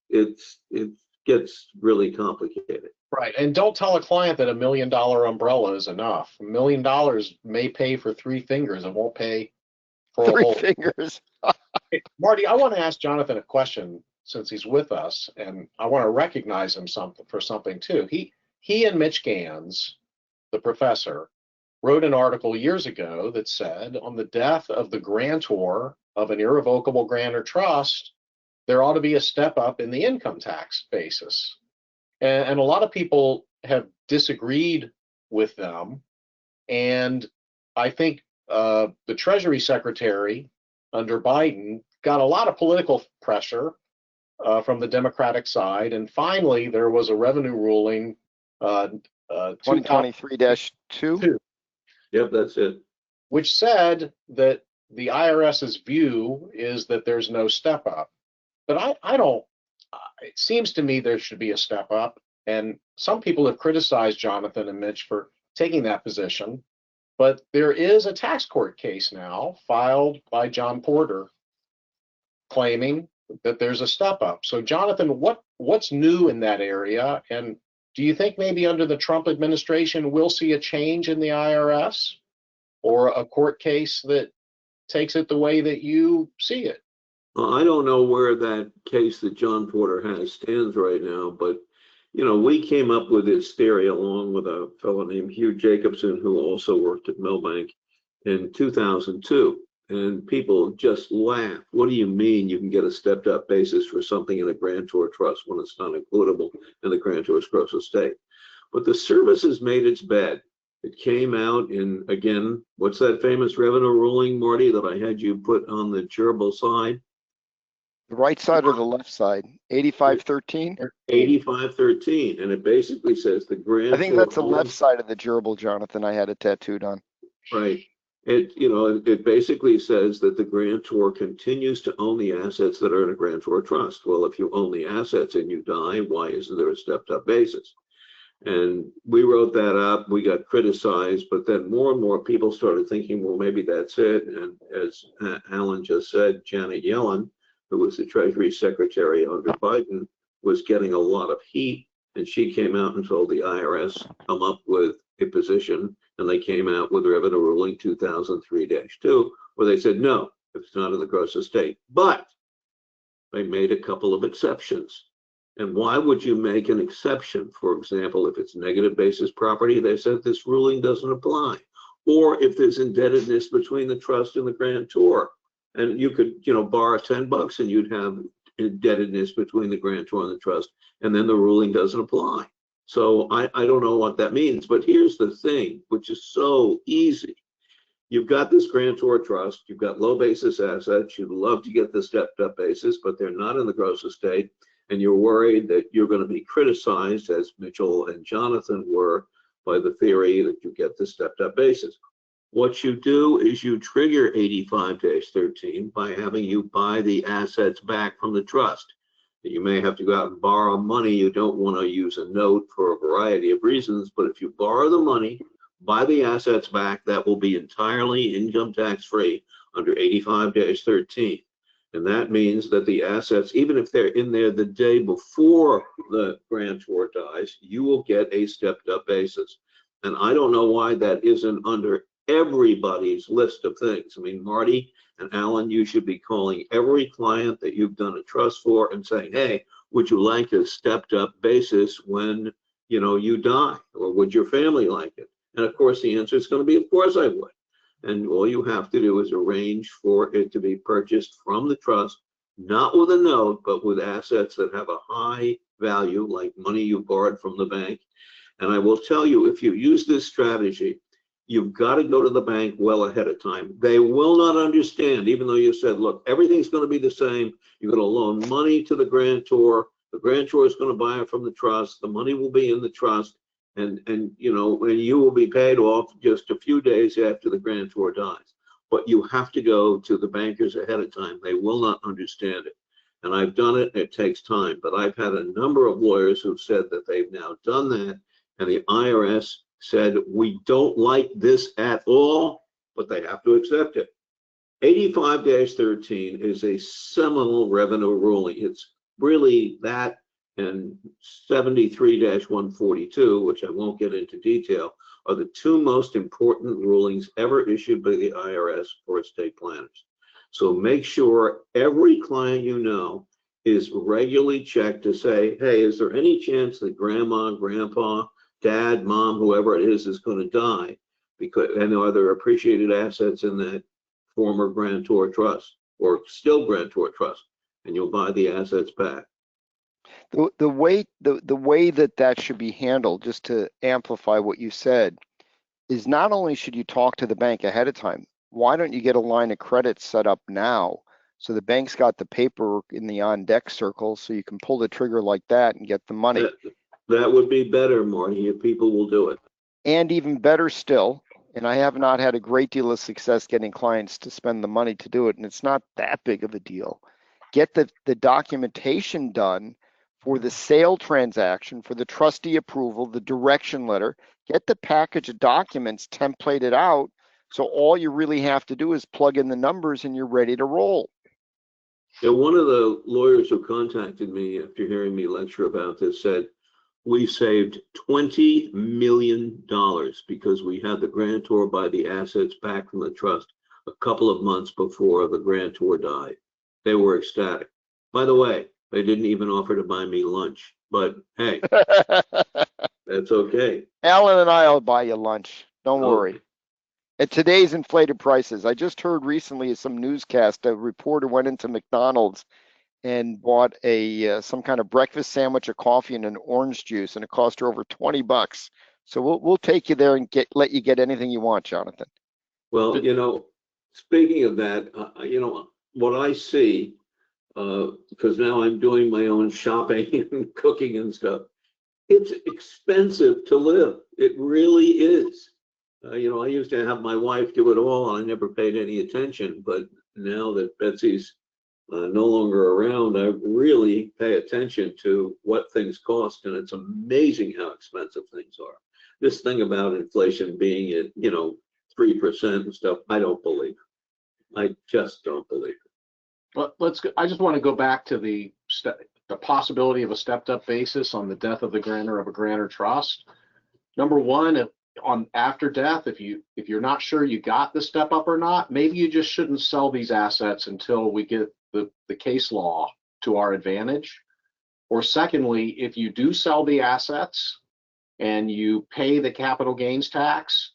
gets really complicated. Right. And don't tell a client that $1 million umbrella is enough. $1 million may pay for 3 fingers. It won't pay for 3 fingers. Marty, I want to ask Jonathan a question since he's with us, and I want to recognize him for something too. He and Mitch Gans, the professor, wrote an article years ago that said on the death of the grantor of an irrevocable grant or trust, there ought to be a step up in the income tax basis. And a lot of people have disagreed with them. And I think the Treasury Secretary under Biden got a lot of political pressure from the Democratic side. And finally, there was a revenue ruling 2023-2. Yep, that's it. Which said that the IRS's view is that there's no step up. But I don't, it seems to me there should be a step up. And some people have criticized Jonathan and Mitch for taking that position. But there is a tax court case now filed by John Porter claiming that there's a step up. So Jonathan, what's new in that area? And do you think maybe under the Trump administration we'll see a change in the IRS or a court case that takes it the way that you see it? I don't know where that case that John Porter has stands right now, but you know, we came up with this theory along with a fellow named Hugh Jacobson, who also worked at Milbank in 2002. and people just laugh. What do you mean you can get a stepped up basis for something in a grantor trust when it's not includable in the grantor's gross estate? But the service has made its bed. It came out in, again, what's that famous revenue ruling, Marty, that I had you put on the gerbil side? The right side or the left side? 8513? 8513, and it basically says the grantor. I think that's the left side of the gerbil, Jonathan. I had it tattooed on. Right. It basically says that the grantor continues to own the assets that are in a grantor trust. Well, if you own the assets and you die, why isn't there a stepped up basis? And we wrote that up, we got criticized, but then more and more people started thinking, well, maybe that's it. And as Alan just said, Janet Yellen, who was the Treasury Secretary under Biden, was getting a lot of heat. And she came out and told the IRS, come up with a position. And they came out with Revenue Ruling 2003-2, where they said, no, it's not in the gross estate. But they made a couple of exceptions. And why would you make an exception? For example, if it's negative basis property, they said this ruling doesn't apply. Or if there's indebtedness between the trust and the grantor, and you could, borrow $10 and you'd have indebtedness between the grantor and the trust, and then the ruling doesn't apply. So I don't know what that means, but here's the thing, which is so easy. You've got this grantor trust, you've got low basis assets, you'd love to get the stepped up basis, but they're not in the gross estate, and you're worried that you're going to be criticized, as Mitchell and Jonathan were, by the theory that you get the stepped up basis. What you do is you trigger 85-13 by having you buy the assets back from the trust. You may have to go out and borrow money. You don't want to use a note for a variety of reasons, but if you borrow the money, buy the assets back, that will be entirely income tax free under 85-13. And that means that the assets, even if they're in there the day before the grantor dies, you will get a stepped up basis. And I don't know why that isn't under everybody's list of things. I mean, Marty and Alan, you should be calling every client that you've done a trust for and saying, hey, would you like a stepped up basis when, you die? Or would your family like it? And of course, the answer is going to be, of course I would. And all you have to do is arrange for it to be purchased from the trust, not with a note, but with assets that have a high value, like money you borrowed from the bank. And I will tell you, if you use this strategy, you've got to go to the bank well ahead of time. They will not understand, even though you said, look, everything's going to be the same. You're going to loan money to the grantor. The grantor is going to buy it from the trust. The money will be in the trust. And you will be paid off just a few days after the grantor dies. But you have to go to the bankers ahead of time. They will not understand it. And I've done it. It takes time. But I've had a number of lawyers who've said that they've now done that. And the IRS said, we don't like this at all, but they have to accept it. 85-13 is a seminal revenue ruling. It's really that and 73-142, which I won't get into detail, are the two most important rulings ever issued by the IRS for estate planners. So make sure every client you know is regularly checked to say, hey, is there any chance that grandma, grandpa, dad, mom, whoever it is going to die? And are there appreciated assets in that former grantor trust or still grantor trust? And you'll buy the assets back. The way that should be handled, just to amplify what you said, is not only should you talk to the bank ahead of time, why don't you get a line of credit set up now so the bank's got the paperwork in the on deck circle so you can pull the trigger like that and get the money. That would be better, Marty, if people will do it. And even better still, and I have not had a great deal of success getting clients to spend the money to do it, and it's not that big of a deal. Get the documentation done for the sale transaction, for the trustee approval, the direction letter. Get the package of documents templated out, so all you really have to do is plug in the numbers and you're ready to roll. Yeah, one of the lawyers who contacted me after hearing me lecture about this said, we saved $20 million because we had the grantor buy the assets back from the trust a couple of months before the grantor died. They were ecstatic. By the way, they didn't even offer to buy me lunch, but hey, that's okay. Alan and I'll buy you lunch. Don't worry. At today's inflated prices. I just heard recently some newscast, a reporter went into McDonald's and bought a some kind of breakfast sandwich, a coffee, and an orange juice, and it cost her over $20. So we'll take you there and let you get anything you want, Jonathan. Well, speaking of that, what I see, because now I'm doing my own shopping and cooking and stuff, it's expensive to live. It really is. I used to have my wife do it all. I never paid any attention, but now that Betsy's no longer around, I really pay attention to what things cost, and it's amazing how expensive things are. This thing about inflation being at 3% and stuff, I don't believe it. I just don't believe it. But I just want to go back to the possibility of a stepped-up basis on the death of the grantor of a grantor trust. Number one, after death, if you're not sure you got the step up or not, maybe you just shouldn't sell these assets until we get the case law to our advantage. Or secondly, if you do sell the assets and you pay the capital gains tax,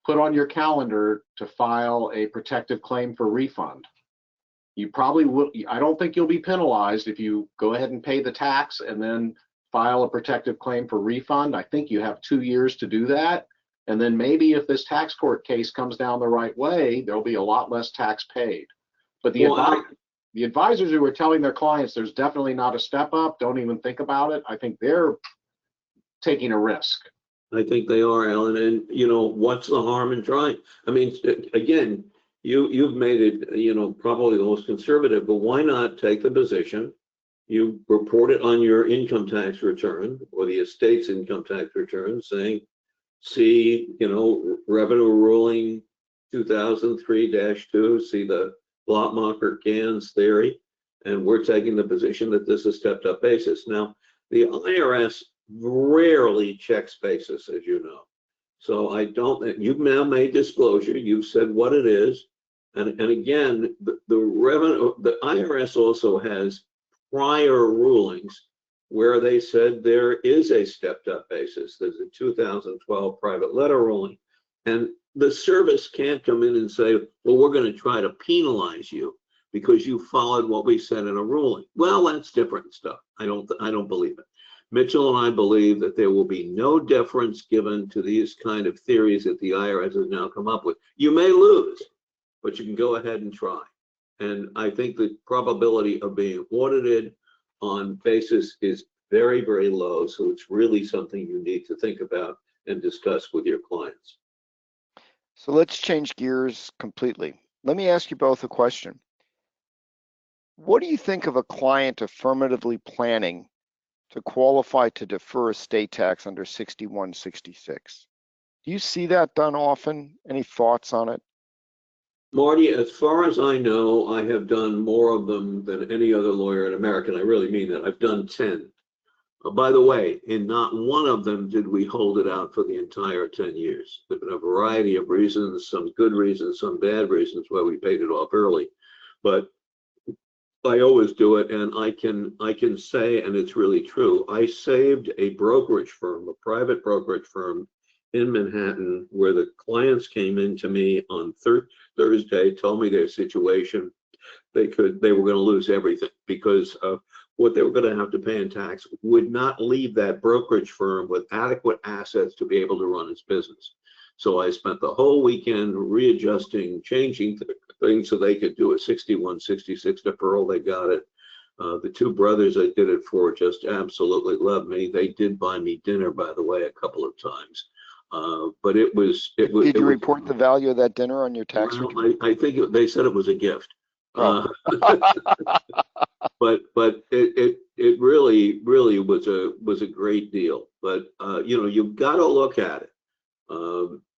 put on your calendar to file a protective claim for refund. You probably will. I don't think you'll be penalized if you go ahead and pay the tax and then file a protective claim for refund. I think you have 2 years to do that. And then maybe if this tax court case comes down the right way, there'll be a lot less tax paid. But the advisors who are telling their clients there's definitely not a step up, don't even think about it, I think they're taking a risk. I think they are, Alan. And what's the harm in trying? I mean, again, you've made it, probably the most conservative, but why not take the position? You report it on your income tax return or the estate's income tax return, saying, see, revenue ruling 2003-2, see the Blockmacher-Gans theory, and we're taking the position that this is stepped up basis. Now, the IRS rarely checks basis, as you know. So you've now made disclosure, you've said what it is. And again, the IRS also has prior rulings where they said there is a stepped up basis. There's a 2012 private letter ruling. And the service can't come in and say, well, we're going to try to penalize you because you followed what we said in a ruling. Well, that's different stuff. I don't believe it. Mitchell and I believe that there will be no deference given to these kind of theories that the IRS has now come up with. You may lose, but you can go ahead and try. And I think the probability of being audited on basis is very, very low. So it's really something you need to think about and discuss with your clients. So let's change gears completely. Let me ask you both a question. What do you think of a client affirmatively planning to qualify to defer estate tax under 6166? Do you see that done often? Any thoughts on it? Marty, as far as I know, I have done more of them than any other lawyer in America, and I really mean that. I've done 10. By the way, in not one of them did we hold it out for the entire 10 years. There have been a variety of reasons, some good reasons, some bad reasons why we paid it off early. But I always do it, and I can say, and it's really true, I saved a brokerage firm, a private brokerage firm in Manhattan, where the clients came in to me on Thursday, told me their situation. They were going to lose everything because of what they were going to have to pay in tax would not leave that brokerage firm with adequate assets to be able to run its business. So I spent the whole weekend readjusting, changing things so they could do a 6166 deferral. They got it. The two brothers I did it for just absolutely loved me. They did buy me dinner, by the way, a couple of times. But it was. Did you report the value of that dinner on your tax return? I think they said it was a gift. Oh. But it really was a great deal. But you've got to look at it,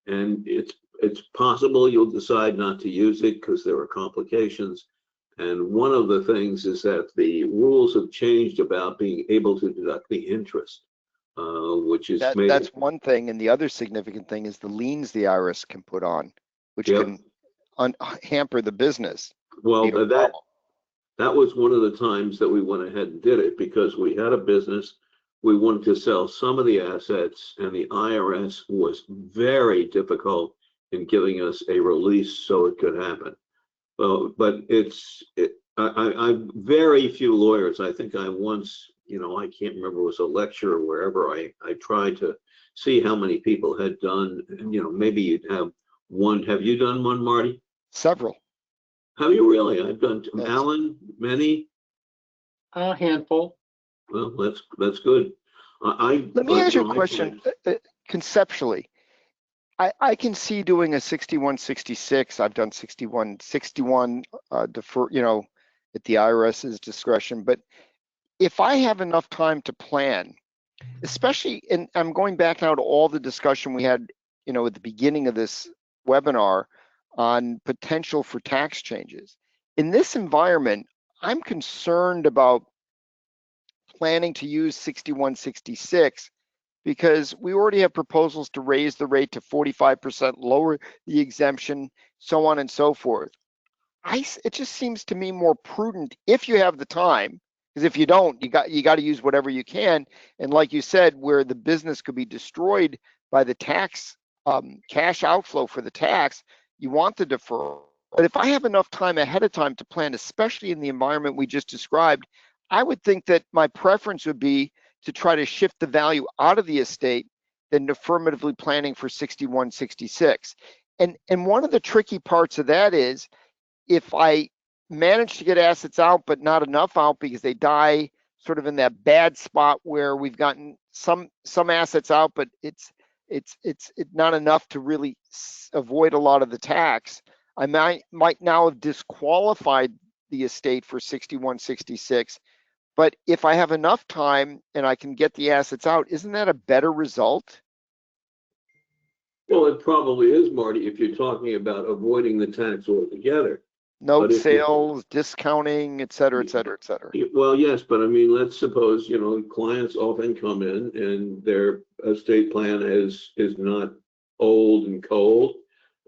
and it's possible you'll decide not to use it because there are complications. And one of the things is that the rules have changed about being able to deduct the interest, which is that's one thing. And the other significant thing is the liens the IRS can put on, which can hamper the business. Well, that was one of the times that we went ahead and did it because we had a business. We wanted to sell some of the assets, and the IRS was very difficult in giving us a release so it could happen. Well, but I very few lawyers. I think I once, I can't remember, it was a lecture or wherever I tried to see how many people had done, maybe you'd have one. Have you done one, Marty? Several. Have you really? I've done, Yes. Alan, many? A handful. Well, that's good. Let me ask you a question. Conceptually, I can see doing a 6166. I've done 61 defer, at the IRS's discretion. But if I have enough time to plan, especially, and I'm going back now to all the discussion we had, at the beginning of this webinar on potential for tax changes. In this environment, I'm concerned about planning to use 6166 because we already have proposals to raise the rate to 45%, lower the exemption, so on and so forth. It just seems to me more prudent if you have the time, because if you don't, you got to use whatever you can. And like you said, where the business could be destroyed by the tax cash outflow for the tax, you want the deferral. But if I have enough time ahead of time to plan, especially in the environment we just described, I would think that my preference would be to try to shift the value out of the estate than affirmatively planning for 6166. And one of the tricky parts of that is if I manage to get assets out, but not enough out because they die sort of in that bad spot where we've gotten some assets out, but it's not enough to really avoid a lot of the tax. I might now have disqualified the estate for 6166. But if I have enough time and I can get the assets out, isn't that a better result? Well, it probably is, Marty, if you're talking about avoiding the tax altogether. Note sales, discounting, et cetera, et cetera, et cetera. Well, yes, but I mean, let's suppose, clients often come in and their estate plan is not old and cold,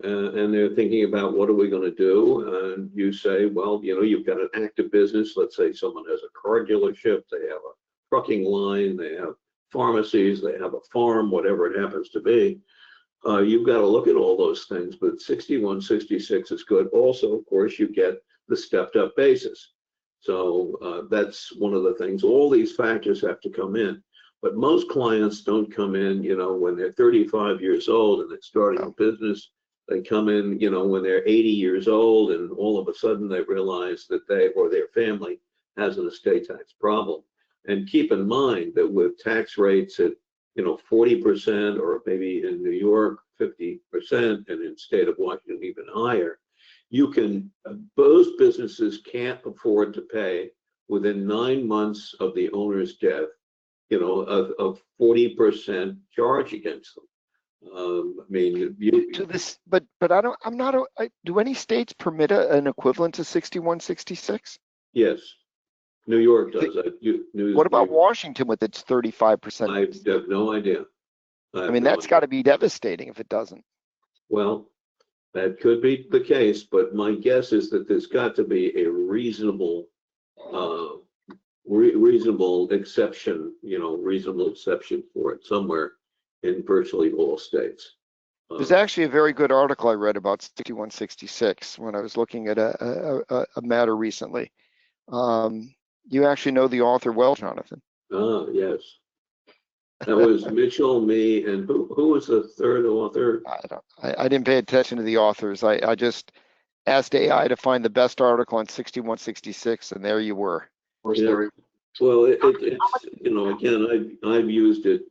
and they're thinking about what are we going to do? And you say, well, you've got an active business. Let's say someone has a car dealership, they have a trucking line, they have pharmacies, they have a farm, whatever it happens to be. You've got to look at all those things, but 6166 is good. Also, of course, you get the stepped up basis. So that's one of the things. All these factors have to come in, but most clients don't come in, when they're 35 years old and they're starting a business. They come in, when they're 80 years old, and all of a sudden they realize that they or their family has an estate tax problem. And keep in mind that with tax rates at 40%, or maybe in New York, 50%, and in state of Washington, even higher, those businesses can't afford to pay within 9 months of the owner's death, a 40% charge against them. I mean, to this, but do any states permit an equivalent to 6166? Yes. New York does. What about Washington with its 35%? I have no idea. I mean, that's got to be devastating if it doesn't. Well, that could be the case, but my guess is that there's got to be a reasonable exception, reasonable exception for it somewhere in virtually all states. There's actually a very good article I read about 6166 when I was looking at a matter recently. You actually know the author well, Jonathan. Ah, yes. That was Mitchell, me, and who was the third author? I didn't pay attention to the authors. I just asked AI to find the best article on 6166, and there you were. Yeah. Well, it's again, I've used it.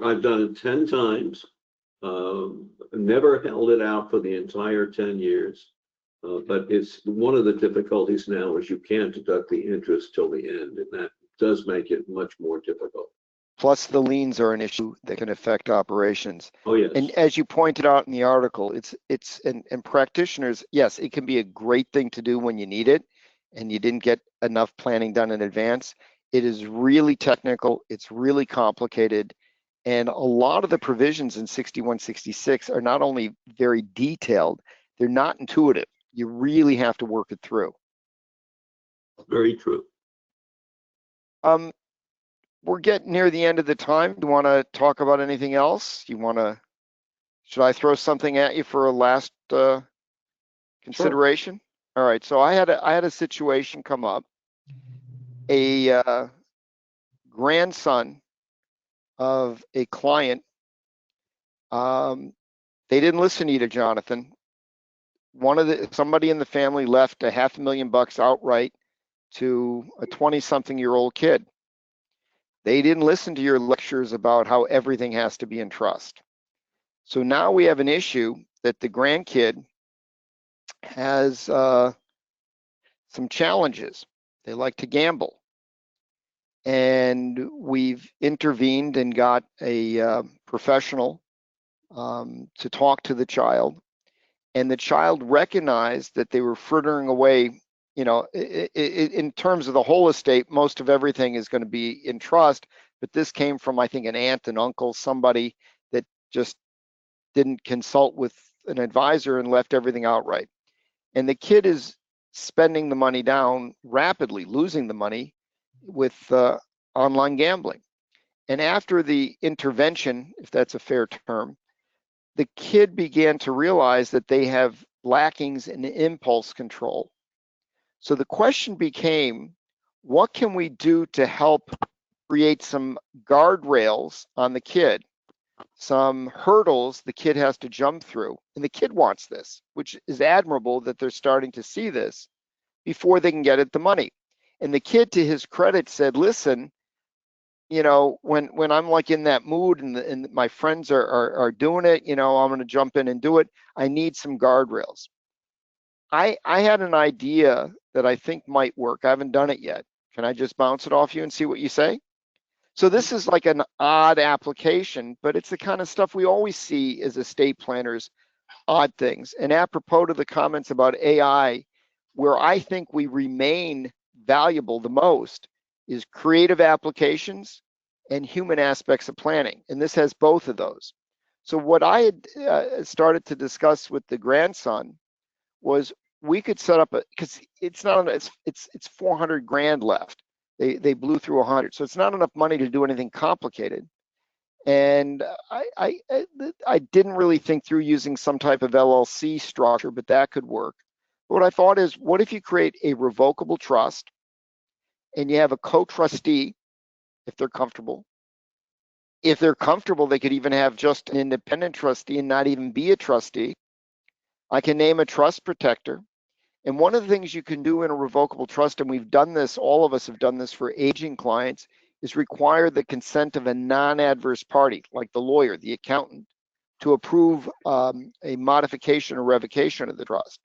I've done it 10 times. Never held it out for the entire 10 years. But it's one of the difficulties now is you can't deduct the interest till the end, and that does make it much more difficult. Plus, the liens are an issue that can affect operations. Oh, yes. And as you pointed out in the article, and practitioners, yes, it can be a great thing to do when you need it, and you didn't get enough planning done in advance. It is really technical. It's really complicated. And a lot of the provisions in 6166 are not only very detailed, they're not intuitive. You really have to work it through. Very true. We're getting near the end of the time. Do you want to talk about anything else? You want to Should I throw something at you for a last consideration? All right. So I had a situation come up. A grandson of a client. They didn't listen to you, Jonathan. Somebody in the family left $500,000 outright to a 20-something-year-old kid. They didn't listen to your lectures about how everything has to be in trust. So now we have an issue that the grandkid has some challenges. They like to gamble. And we've intervened and got a professional to talk to the child. And the child recognized that they were frittering away, in terms of the whole estate, most of everything is going to be in trust. But this came from, I think, an aunt, an uncle, somebody that just didn't consult with an advisor and left everything outright. And the kid is spending the money down rapidly, losing the money with online gambling. And after the intervention, if that's a fair term, the kid began to realize that they have lackings in impulse control. So the question became, what can we do to help create some guardrails on the kid, some hurdles the kid has to jump through? And the kid wants this, which is admirable that they're starting to see this before they can get at the money. And the kid, to his credit, said, listen, when I'm like in that mood and my friends are doing it, I'm going to jump in and do it. I need some guardrails. I had an idea that I think might work. I haven't done it yet. Can I just bounce it off you and see what you say? So this is like an odd application, but it's the kind of stuff we always see as estate planners, odd things. And apropos to the comments about AI, where I think we remain valuable the most is creative applications and human aspects of planning. And this has both of those. So what I had started to discuss with the grandson was we could set up because it's not, it's 400 grand left. They blew through 100. So it's not enough money to do anything complicated. And I didn't really think through using some type of LLC structure, but that could work. What I thought is, what if you create a revocable trust and you have a co-trustee if they're comfortable? If they're comfortable, they could even have just an independent trustee and not even be a trustee. I can name a trust protector. And one of the things you can do in a revocable trust, and we've done this, all of us have done this for aging clients, is require the consent of a non-adverse party, like the lawyer, the accountant, to approve a modification or revocation of the trust.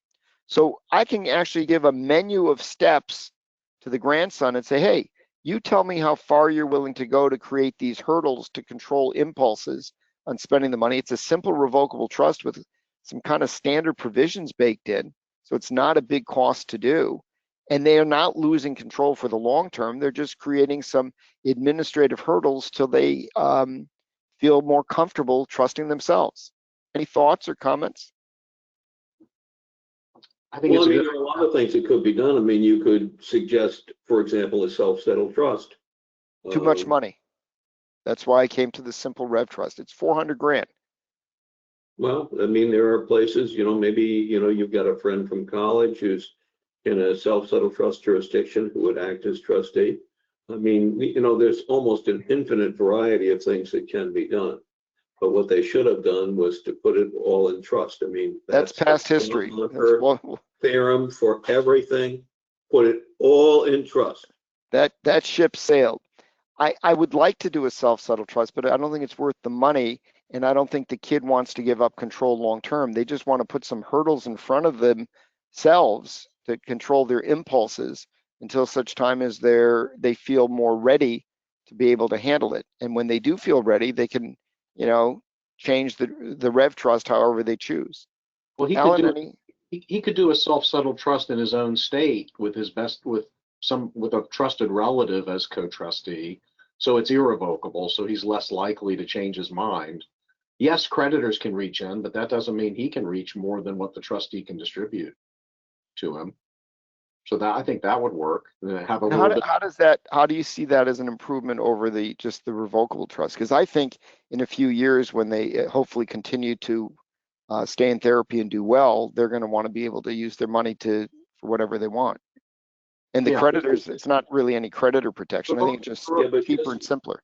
So I can actually give a menu of steps to the grandson and say, hey, you tell me how far you're willing to go to create these hurdles to control impulses on spending the money. It's a simple revocable trust with some kind of standard provisions baked in. So it's not a big cost to do. And they are not losing control for the long term. They're just creating some administrative hurdles till they feel more comfortable trusting themselves. Any thoughts or comments? I think Well, I mean, there are a lot of things that could be done. I mean, you could suggest, for example, a self-settled trust. Too much money. That's why I came to the simple rev trust. It's 400 grand. Well, I mean, there are places, maybe, you've got a friend from college who's in a self-settled trust jurisdiction who would act as trustee. I mean, there's almost an infinite variety of things that can be done. But what they should have done was to put it all in trust. I mean, that's past history. Theorem for everything, put it all in trust. That ship sailed. I would like to do a self-settled trust, but I don't think it's worth the money. And I don't think the kid wants to give up control long term. They just want to put some hurdles in front of themselves to control their impulses until such time as they feel more ready to be able to handle it. And when they do feel ready, they can, change the rev trust however they choose. Well, he could do a self-settled trust in his own state with a trusted relative as co-trustee. So it's irrevocable. So he's less likely to change his mind. Yes, creditors can reach in, but that doesn't mean he can reach more than what the trustee can distribute to him. So that, I think that would work. Have a And little bit. how do you see that as an improvement over just the revocable trust? Because I think in a few years, when they hopefully continue to stay in therapy and do well, they're going to want to be able to use their money for whatever they want. And the Yeah. creditors, it's not really any creditor protection. I think it's just Yeah, but cheaper and simpler.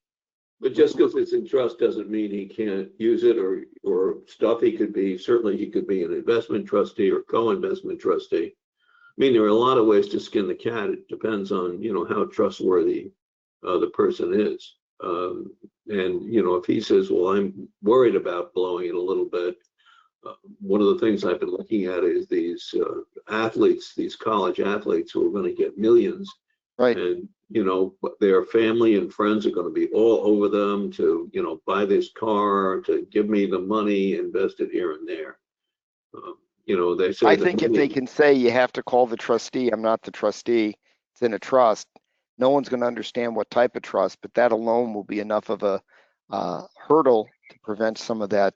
But just because it's in trust doesn't mean he can't use it or stuff. Certainly he could be an investment trustee or co-investment trustee. I mean, there are a lot of ways to skin the cat. It depends on, how trustworthy the person is. And, if he says, well, I'm worried about blowing it a little bit. One of the things I've been looking at is these athletes, these college athletes who are going to get millions. Right. And, their family and friends are going to be all over them to, buy this car, to give me the money, invest it here and there. They say. I think if they can say you have to call the trustee, I'm not the trustee, it's in a trust, no one's going to understand what type of trust, but that alone will be enough of a hurdle to prevent some of that.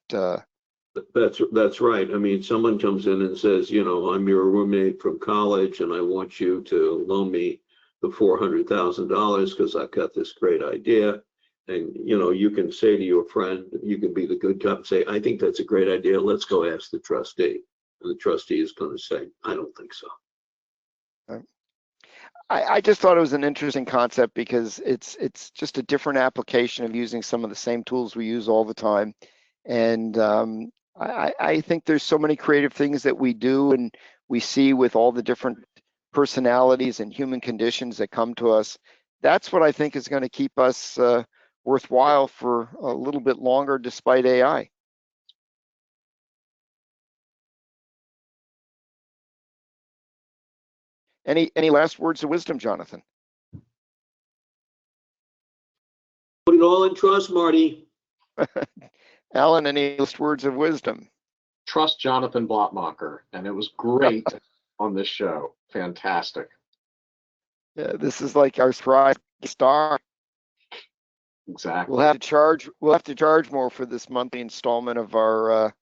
That's right. I mean, someone comes in and says, I'm your roommate from college and I want you to loan me the $400,000 because I've got this great idea. And, you can say to your friend, you can be the good cop and say, I think that's a great idea. Let's go ask the trustee. And the trustee is going to say, I don't think so. I just thought it was an interesting concept because it's just a different application of using some of the same tools we use all the time. And I think there's so many creative things that we do and we see with all the different personalities and human conditions that come to us. That's what I think is going to keep us worthwhile for a little bit longer despite AI. Any last words of wisdom, Jonathan? Put it all in trust, Marty. Alan, any last words of wisdom? Trust Jonathan Blotmacher, and it was great on this show. Fantastic. Yeah, this is like our Thrive Star. Exactly. We'll have to charge more for this monthly installment of our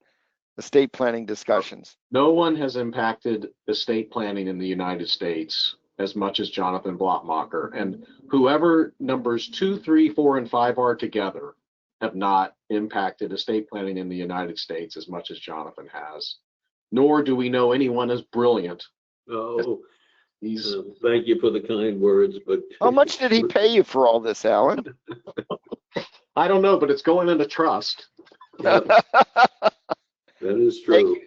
estate planning discussions. No one has impacted estate planning in the United States as much as Jonathan Blotmacher, and whoever numbers 2, 3, 4, and 5 are together have not impacted estate planning in the United States as much as Jonathan has. Nor do we know anyone as brilliant. Oh, thank you for the kind words, but how much did he pay you for all this, Alan? I don't know, but it's going into trust. That is true.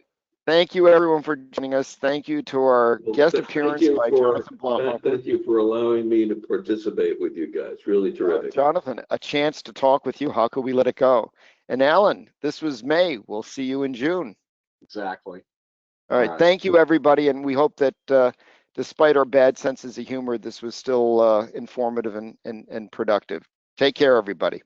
Thank you, everyone, for joining us. Thank you to our guest appearance by Jonathan Blotmacher. Thank you for allowing me to participate with you guys. Really terrific. Jonathan, a chance to talk with you. How could we let it go? And Alan, this was May. We'll see you in June. Exactly. All right. Thank you, everybody. And we hope that despite our bad senses of humor, this was still informative and productive. Take care, everybody.